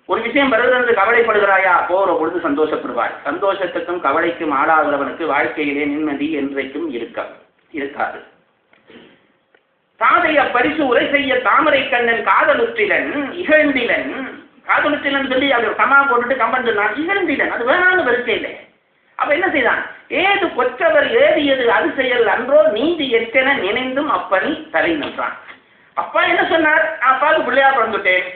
ஒரு விஷயம் வருகிறது கவலைப்படுகிறாயா? போகிற பொழுது சந்தோஷப்படுவாய். சந்தோஷத்துக்கும் கவலைக்கும் ஆளாகிறவனுக்கு வாழ்க்கையிலே நிம்மதி என்றைக்கும் இருக்காது. தாதைய பரிசு உரை செய்ய தாமரை கண்ணன் காதலுற்றிலன் இகழ்ந்திலன். காதலுற்றிலன் சொல்லி அவர் சமா போட்டுட்டு கம்பன் சொன்னான் இகழ்ந்திலன். அது வேணாலும் வருக்கையில்லை. அப்ப என்ன செய்தான்? ஏது கொற்றவர் ஏதியது அது செயல் அன்றோ நீதி எத்தென நினைந்தும் அப்பனி தலை நின்றான். அப்பா என்ன சொன்னார்? அப்பாவுக்கு பிள்ளையா பிறந்துட்டேன்,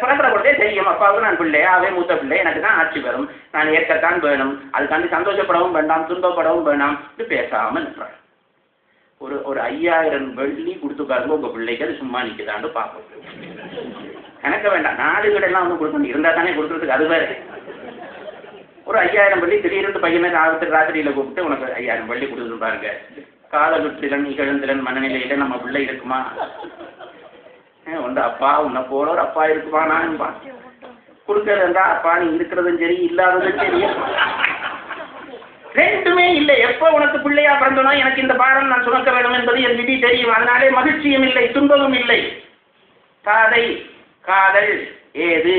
பிறக்கிற பொழுதே தெரியும் அப்பாவுக்கு நான் பிள்ளையா, அவே மூத்த பிள்ளை, எனக்கு தான் ஆட்சி வரும், நான் ஏற்கத்தான் வேணும், அதுக்காண்டி சந்தோஷப்படவும் வேண்டாம், துன்பப்படவும் வேண்டாம் இது பேசாம நின்றான். ஒரு 5000 வெள்ளி கொடுத்து பாருங்க உங்க பிள்ளைக்கு, அது சும்மா நிற்குதான்னு பார்ப்போம். எனக்கு வேண்டாம், நாடுகளெல்லாம் ஒன்றும் கொடுக்கணும், இருந்தா தானே கொடுக்கறதுக்கு. அது வேற ஒரு 5000 வெள்ளி திடீர்னு பையனை ராத்திரியில கூப்பிட்டு உனக்கு 5000 வெள்ளி கொடுத்து பாருங்க. காதலுற்றிலன் இகழ்ந்திலன் மனநிலையில நம்ம பிள்ளை இருக்குமா? அப்பா உன்னை போல ஒரு அப்பா இருக்குமா? நான் கொடுக்கறதா அப்பா நீ இருக்கிறதும் சரி இல்லாததும் சரி ரெண்டுமே இல்லை. எப்ப உனக்கு பிள்ளையா பிறந்தனோ எனக்கு இந்த பாரம் நான் சுமக்க வேண்டும் என்பது என் விதி தெரியும். அதனாலே மகிழ்ச்சியும் இல்லை, துன்பமும் இல்லை. தாதை காதல் ஏது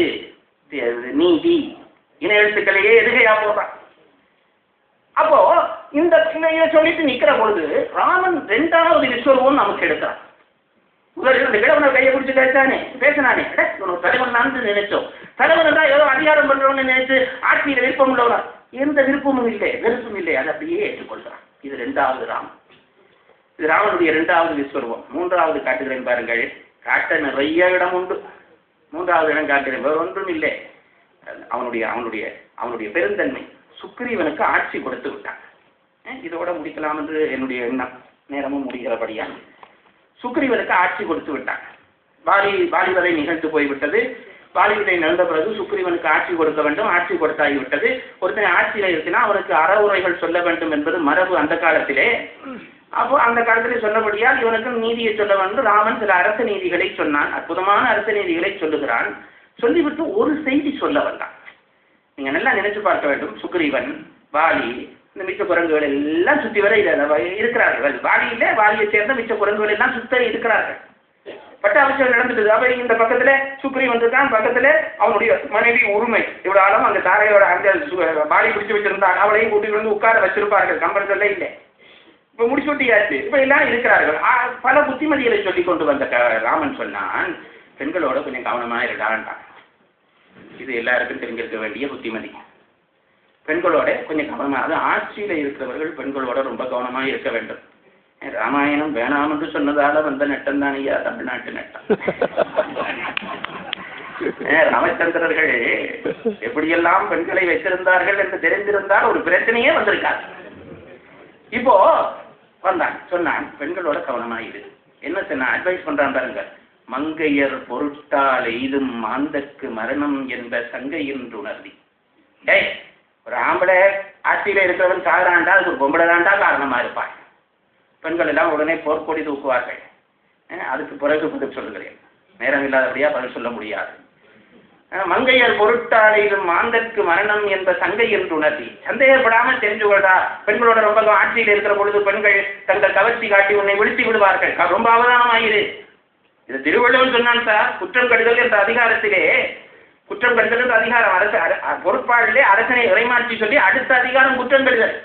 நீதி இன எழுத்துக்களையே எதுகையா போடுறான். அப்போ இந்த சொல்லிட்டு நிக்கிற பொழுது ராமன் 2வது விஸ்வரூபம் நமக்கு எடுக்கிறான். முதலில் கிழவனை கையை பிடிச்சி கேட்டானே பேசினானே, தலைவன் நான் நினைச்சோம். தலைவன் தான் ஏதோ அதிகாரம் பண்றவன்னு நினைச்சு ஆட்சியில விருப்பம் உள்ளவனா? எந்த விருப்பமும் இல்லை, வெறுப்பும் இல்லை. அதை அப்படியே ஏற்றுக்கொள்கிறான். இது 2வது ராமன். இது ராமனுடைய 2வது விஸ்வரூபம். 3வது காட்டுகிறேன் பாருங்கள். காட்ட நிறைய இடம் உண்டு. 3வது இடம் காட்டுகிறேன், வேற ஒன்றும் இல்லை. அவனுடைய பெருந்தன்மை. சுக்ரீவனுக்கு ஆட்சி கொடுத்து விட்டான். இதோட முடிக்கலாம் என்று என்னுடைய எண்ணம். நேரமும் முடிகிறபடியா சுக்ரீவனுக்கு ஆட்சி கொடுத்து விட்டான். வாலிவதை நிகழ்ந்து போய்விட்டது. வாலிவதை நடந்த பிறகு சுக்ரீவனுக்கு ஆட்சி கொடுக்க வேண்டும். ஆட்சி கொடுத்தாகிவிட்டது. ஒருத்தனை ஆட்சியில இருக்குன்னா அவனுக்கு அறவுரைகள் சொல்ல வேண்டும் என்பது மரபு அந்த காலத்திலே. அப்போ அந்த காலத்திலே சொல்லபடியால் இவனுக்கு நீதியை சொல்ல வேண்டும். ராமன் சில அரச நீதிகளை சொன்னான். அற்புதமான அரச நீதிகளை சொல்லுகிறான். சொல்லிவிட்டு ஒரு செய்தி சொல்ல வந்தான். நீங்க நல்லா நினைச்சு பார்க்க வேண்டும். சுக்ரீவன், வாலி, இந்த மிச்ச குரங்குகள் எல்லாம் சுத்தி வர இருக்கிறார்கள். வாலியை சேர்ந்த மிச்ச குரங்குகள் எல்லாம் சுத்த இருக்கிறார்கள். பட்டாபிஷேகம் நடந்துட்டு அவை இந்த பக்கத்துல சுக்ரீவன் இருக்கான், பக்கத்துல அவனுடைய மனைவி உரிமை இவ்வளவு அந்த தாரையோட அந்த வாலி பிடிச்சு வச்சிருந்தான். அவளையும் கூட்டிட்டு வந்து உட்கார வச்சிருப்பார்கள். கம்பரத்துல இல்லை. இப்ப முடிச்சு விட்டியாச்சு. இப்ப எல்லாம் இருக்கிறார்கள். பல புத்திமதிகளை சொல்லி கொண்டு வந்த ராமன் சொன்னான், பெண்களோட கொஞ்சம் கவனமா இருக்கான்டான். இது எல்லாருக்கும் தெரிஞ்சிருக்க வேண்டிய புத்திமதி. பெண்களோட கொஞ்சம் கவனமா, அது ஆட்சியில இருக்கிறவர்கள் பெண்களோட ரொம்ப கவனமா இருக்க வேண்டும். ராமாயணம் வேணாம் என்று சொன்னதால வந்த நட்டம் தானையா தமிழ்நாட்டு நட்டம். ராமச்சந்திரர்கள் எப்படியெல்லாம் பெண்களை வைத்திருந்தார்கள் என்று தெரிந்திருந்தால் ஒரு பிரச்சனையே வந்திருக்காது. இப்போ வந்தான் சொன்னான், பெண்களோட கவனமா இரு. என்ன சொன்ன அட்வைஸ் பண்றான் பாருங்க. மங்கையர் பொருட்டால் எய்தும் மாந்தற்கு மரணம் என்ப சங்கை என்று உணர்வி. ஒரு ஆம்பளை ஆட்சியில இருக்கிறவன் சாகுறான்டா, அது ஒரு பொம்பளை தான்டா காரணமா இருப்பான். பெண்கள் எல்லாம் உடனே போர்க்கொடி தூக்குவார்கள். அதுக்கு பிறகு பதில் சொல்லுகிறேன், நேரம் இல்லாதபடியா பதில் சொல்ல முடியாது. மங்கையர் பொருட்டாளிலும் மாந்தற்கு மரணம் என்ற சங்கை என்று உணர்த்தி சந்தேகப்படாமல் தெரிஞ்சு கொள்றா. பெண்களோட ரொம்ப ஆட்சியில் இருக்கிற பொழுது பெண்கள் தங்கள் கவர்ச்சி காட்டி உன்னை விழுத்தி விடுவார்கள், ரொம்ப அவதானமாயிரு. இது திருவள்ளுவர் சொன்னான் சார். குற்றம் கடுதல் என்ற அதிகாரத்திலே, குற்றம் கடுதல் என்ற அதிகாரம் அரசு பொறுப்பாளிலே அரசனை இறைமாற்றி சொல்லி அடுத்த அதிகாரம் குற்றம் கடுதல்.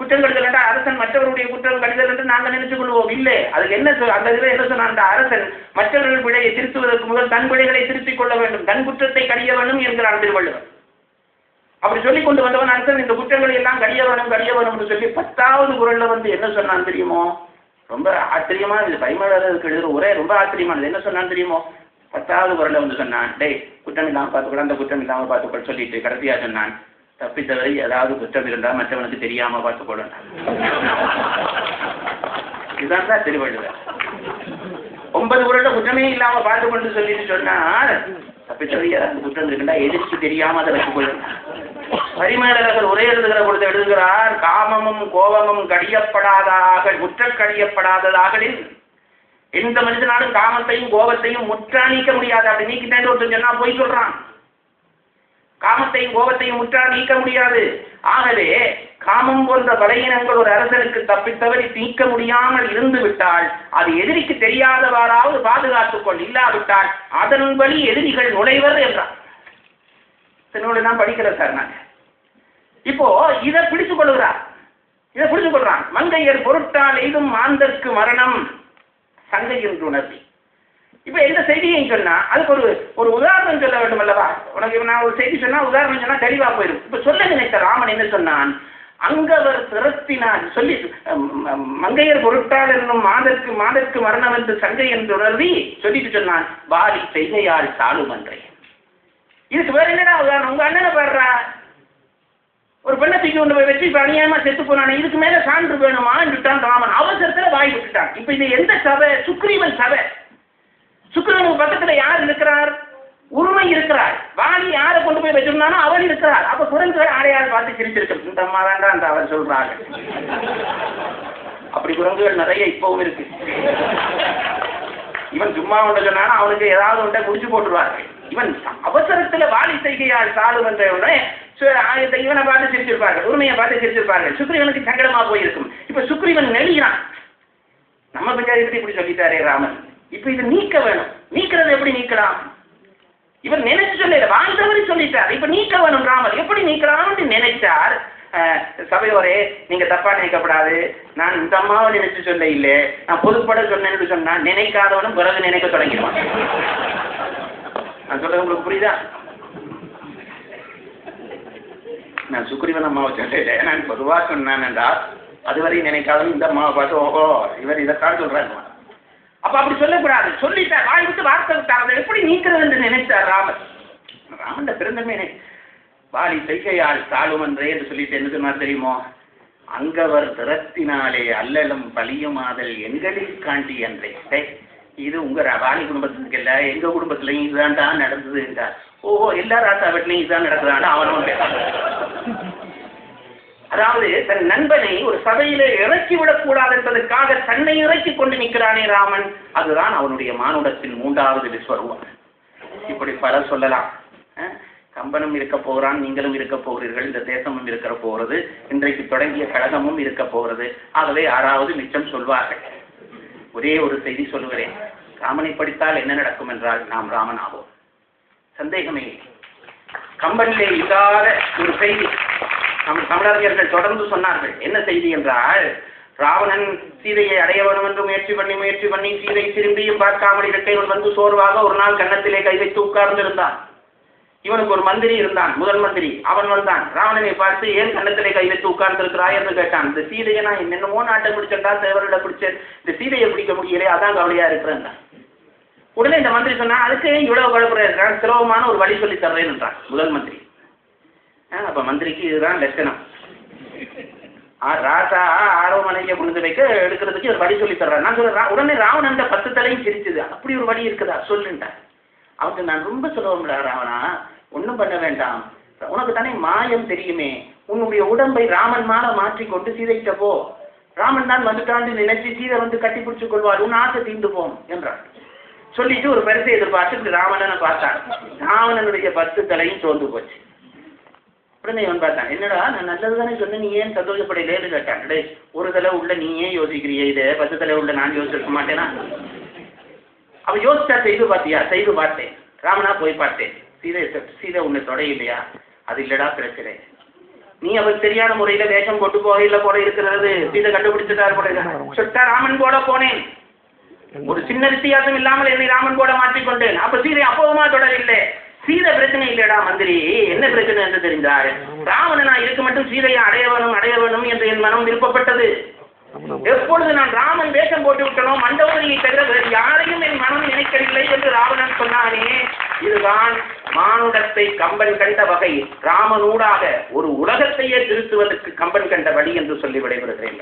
குற்றம் கடுதல் என்றால் அரசன் மற்றவருடைய குற்றம் கடுதல் என்று நாங்கள் நினைத்துக் கொள்வோம். இல்லை, அதுக்கு என்ன அந்த இதில் என்ன சொன்ன, அந்த அரசன் மற்றவர்கள் பிழையை திருத்துவதற்கு முதல் தன் பிழைகளை திருத்திக் கொள்ள வேண்டும், தன் குற்றத்தை கடிய வேண்டும் என்கிறான் திருவள்ளுவர். அப்படி சொல்லிக் கொண்டு வந்தவன் அரசன் இந்த குற்றங்களை எல்லாம் கடிய வேணும் என்று சொல்லி 10வது குறள்ல என்ன சொன்னான் தெரியுமோ? ரொம்ப ஆச்சரியமா, இது பரிமளருக்கு எழுதுற ஒரே ரொம்ப ஆச்சரியமானது. என்ன சொன்னான் தெரியுமோ? 10வது குறள்ல சொன்னான், டேய் குற்றம் இல்லாமல் பார்த்துக்கூட, அந்த குற்றம் இல்லாமல் பார்த்துக்கொள் சொல்லிட்டு கடைசியா சொன்னான், தப்பித்தவரை ஏதாவது குற்றம் இருந்தால் மற்றவனுக்கு தெரியாம பார்த்துக்கொள்ள. இதுதான் சார் திருவள்ளுவர். 9 குறள்ல குற்றமே இல்லாம பார்த்து கொண்டு சொல்லிட்டு சொன்னால், தப்பித்தவரை ஏதாவது குற்றம் இருக்குண்டா எதிர்த்து தெரியாம அதை வச்சுக்கொள்ள. பரிமேலழகர் உரை எழுதுகிற பொழுது எழுதுகிறார், காமமும் கோபமும் கடியப்படாதாக கடியப்படாததாகலில் எந்த மனிதனாலும் காமத்தையும் கோபத்தையும் முற்றா நீக்க முடியாது. அப்படி நீக்கிட்டேன் ஒருத்தர் சொன்னா போய் சொல்றான். காமத்தையும் கோபத்தையும் முற்றா நீக்க முடியாது. ஆகவே காமம் போன்ற பலகீனங்கள் ஒரு அரசனுக்கு தப்பித்தவரை நீக்க முடியாமல் இருந்து விட்டால் அது எதிரிக்கு தெரியாதவாறாவது பாதுகாத்துக் கொள், இல்லாவிட்டால் அதன் வழி எதிரிகள் நுழைவர் என்றார். நூலை நான் படிக்கிறேன் சார். நான் இப்போ இதை பிடித்துக் கொள்கிறான். மங்கையர் பொருட்டால் எய்தும் மாந்தற்கு மரணம் சங்கை என்று உணர்த்தி. இப்ப எந்த செய்தியையும் சொன்னா அதுக்கு ஒரு உதாரணம் சொல்ல வேண்டும் அல்லவா? உனக்கு நான் ஒரு செய்தி சொன்னா உதாரணம் சொன்னா தெளிவா போயிடும். இப்ப சொல்ல நினைத்த ராமன் என்ன சொன்னான்? அங்கவர் திறத்தினான் சொல்லி மங்கையர் பொருட்டால் என்னும் மாதற்கு மரணம் என்று சங்கை என்று உணர்வி சொல்லிட்டு சொன்னான், வாலி செய்கையால் சாலும் அன்றே. இதுக்கு வேற என்னடா உதாரணம்? உங்க அண்ணனை பாடுறா, ஒரு பெண்ணை தூக்கி கொண்டு போய் வச்சு இப்ப அநியாயமா செத்து போனானே, இதுக்கு மேல சான்று வேணுமா என்றுட்டான் ராமன். அவசரத்துல வாய் விட்டுட்டான். இப்ப இது எந்த சபை? சுக்ரீவன் சபை. சுக்ரீவனுக்கு பக்கத்துல யார் இருக்கிறார்? உரிமை இருக்கிறார். வாலி யாரை கொண்டு போய் வச்சிருந்தானோ அவள் இருக்கிறார். அப்ப குரங்குகள் ஆடையால் பார்த்து சிரிச்சிருக்கு, இந்த அம்மா வேண்டாம் அந்த அவர் சொல்றாங்க. அப்படி குரங்குகள் நிறைய இப்பவும் இருக்கு. இவன் சும்மா ஒன்று சொன்னாலும் அவனுக்கு ஏதாவது ஒன்றை குடிச்சு போட்டுருவார்கள். இவன் அவசரத்துல வாலி செய்கையால் சாலும் என்ற உடனே இவனை பார்த்து சிரிச்சிருப்பார்கள், உரிமையை பார்த்து சிரிச்சிருப்பார்கள். சுக்ரீவனுக்கு சங்கடமா போயிருக்கும். இப்ப சுக்ரீவன் நெளிகிறான், நம்ம பஞ்சாயத்து இப்படி சொல்லிட்டாரே ராமன், இப்ப இதை நீக்க வேணும். நீக்கிறது எப்படி நீக்கலாம்? இவர் நினைச்சு சொல்ல வாழ்ந்தவரை சொல்லிட்டார், இப்ப நீக்க வேணும் ராமர். எப்படி நீக்கலாம்னு நினைச்சார். சபையோரே நீங்க தப்பா நினைக்கப்படாது, நான் இந்த அம்மாவை நினைச்சு சொல்ல இல்லை, நான் பொதுப்பட சொன்னேன்னு சொன்னா நினைக்காதவனும் பிறகு நினைக்க தொடங்கிடுவான். நான் சொல்றது உங்களுக்கு புரியுதா? நான் சுக்ரீவன் அம்மாவை சொல்லல, நான் பொதுவா சொன்னேன் என்றால் அதுவரை நினைக்காதவன் இந்த அம்மாவை பார்த்து ஓஹோ இவர் இதைத்தான் சொல்றாங்க. அப்ப அப்படி சொல்லக்கூடாது. சொல்லிட்டார், வாய் விட்டு வார்த்தை விட்டார். எப்படி நீக்கிறது என்று நினைச்சார் ராமர். ராமன் பிறந்தமே வாலி செய்கையால் சாலும் என்றே என்று சொல்லிட்டு என்ன சொன்னார் தெரியுமோ? அங்கவர் திறத்தினாலே அல்லலும் பலியும் ஆதல் எங்களில் காண்டி என்றே. இது உங்க வாலி குடும்பத்துக்கு இல்ல, எங்க குடும்பத்திலையும் இதுதான் தான் நடந்தது என்றார். ஓஹோ எல்லா ராசா வீட்லையும் இதுதான் நடக்குதான்னு அவனும் அதாவது தன் நண்பனை ஒரு சபையிலே இறக்கி விடக்கூடாது என்பதற்காக தன்னை இறக்கி கொண்டு நிற்கிறானே ராமன். அதுதான் அவனுடைய மானுடத்தின் 3வது விஸ்வரூபம். இப்படி பல சொல்லலாம். கம்பனும் இருக்க போகிறான், நீங்களும் இருக்க போகிறீர்கள், இந்த தேசமும் இருக்க போகிறது, இன்றைக்கு தொடங்கிய கழகமும் இருக்க போகிறது. ஆகவே 6வது மிச்சம் சொல்வார்கள். ஒரே ஒரு செய்தி சொல்லுகிறேன். ராமனை படித்தால் என்ன நடக்கும் என்றால் நாம் ராமன் ஆவோம், சந்தேகமே. கம்பனிலே இல்லாத ஒரு செய்தி நம் தமிழறிஞர்கள் தொடர்ந்து சொன்னார்கள். என்ன செய்தி என்றால், ராவணன் சீதையை அடைய வேண்டும் என்று முயற்சி பண்ணி சீதை திரும்பியும் பார்க்காமல் இரட்டைவன் வந்து சோர்வாக ஒரு நாள் கன்னத்திலே கை வைத்து உட்கார்ந்திருந்தான். இவனுக்கு ஒரு மந்திரி இருந்தான், முதல் மந்திரி. அவன் வந்தான், ராவணனை பார்த்து ஏன் கன்னத்திலே கை வைத்து உட்கார்ந்திருக்கிறாய் என்று கேட்டான். இந்த சீதையை நான் என்னென்னமோ நாட்டை பிடிச்சா தேவர்களை பிடிச்சேன், இந்த சீதையை பிடிக்க முடியலே, அதான் கவலையா இருக்கிறேன். உடனே இந்த மந்திரி சொன்னா, அதுக்கு இவ்வளவு குழப்பம், சுலபமான ஒரு வழி சொல்லி தர்றேன் என்றான் முதல் மந்திரி. அப்ப மந்திரிக்கு இதுதான் லட்சணம். ராசா ஆரோமனையை கொண்டு வைக்க எடுக்கிறதுக்கு ஒரு வழி சொல்லி தர்றான். நான் சொல்றேன், உடனே ராவணன் 10 தலையும் சிரிச்சுது. அப்படி ஒரு வழி இருக்குதா சொல்லுன்ட்டான். அவனுக்கு நான் ரொம்ப சுலபம்ல ராவணா, ஒன்றும் பண்ண வேண்டாம், உனக்கு தானே மாயம் தெரியுமே, உன்னுடைய உடம்பை ராமன் மாற மாற்றிக்கொண்டு சீதைக்கிட்ட போ, ராமன் தான் வந்துட்டான்னு நினைச்சு சீதை வந்து கட்டி பிடிச்சுக் கொள்வார், உன் ஆசை தீர்ந்து போம் என்றார். சொல்லிட்டு ஒரு பரிசை எதிர்பார்த்து ராவணனை பார்த்தான். ராவணனுடைய 10 தலையும் சோர்ந்து போச்சு. உடனே இவன் பார்த்தான், என்னடா நான் நல்லதுதானே சொன்னேன், நீ ஏன் சந்தோஷப்படையிலேன்னு கேட்டான். டே, ஒரு தலை உள்ள நீ ஏன் யோசிக்கிறிய, இதை 10 தலை உள்ள நான் யோசிக்க மாட்டேனா? அவ யோசிச்சா செய்து பார்த்தியா? செய்து பார்த்தேன். ராமனா போய் பார்த்தேன். சீதை உன்னை தொடையில்லையா? அது இல்லடா பிரச்சனை. நீ அவர் சரியான முறையில வேஷம் போட்டு போகையில போட இருக்கிறது, சீதை கண்டுபிடிச்சிட்டாரு போட சொல்லிட்டா. ராமன் போட போனேன், ஒரு சின்ன வித்தியாசம் இல்லாமல் என்னை ராமன் போட மாற்றிக்கொண்டேன். அப்ப சீதை அப்பவுமா தொடரில்லை. சீதை பிரச்சனை இல்லடா மந்திரி, என்ன பிரச்சனை என்று தெரிந்தார். ராவணனா இருக்க மட்டும் சீதையை அடைய வேணும் என்று என் மனம் விருப்பப்பட்டது. எப்பொழுது நான் ராமன் வேஷம் போட்டு விட்டனோ மண்டோதரியை தவிர வேறு யாரையும் என் மனம் நினைக்கவில்லை என்று ராவணன் சொன்னானே. இதுதான் மானுடத்தை கம்பன் கண்ட வகை. ராமனூடாக ஒரு உலகத்தையே திருத்துவதற்கு கம்பன் கண்ட வழி என்று சொல்லி விடைபெறுகிறேன்.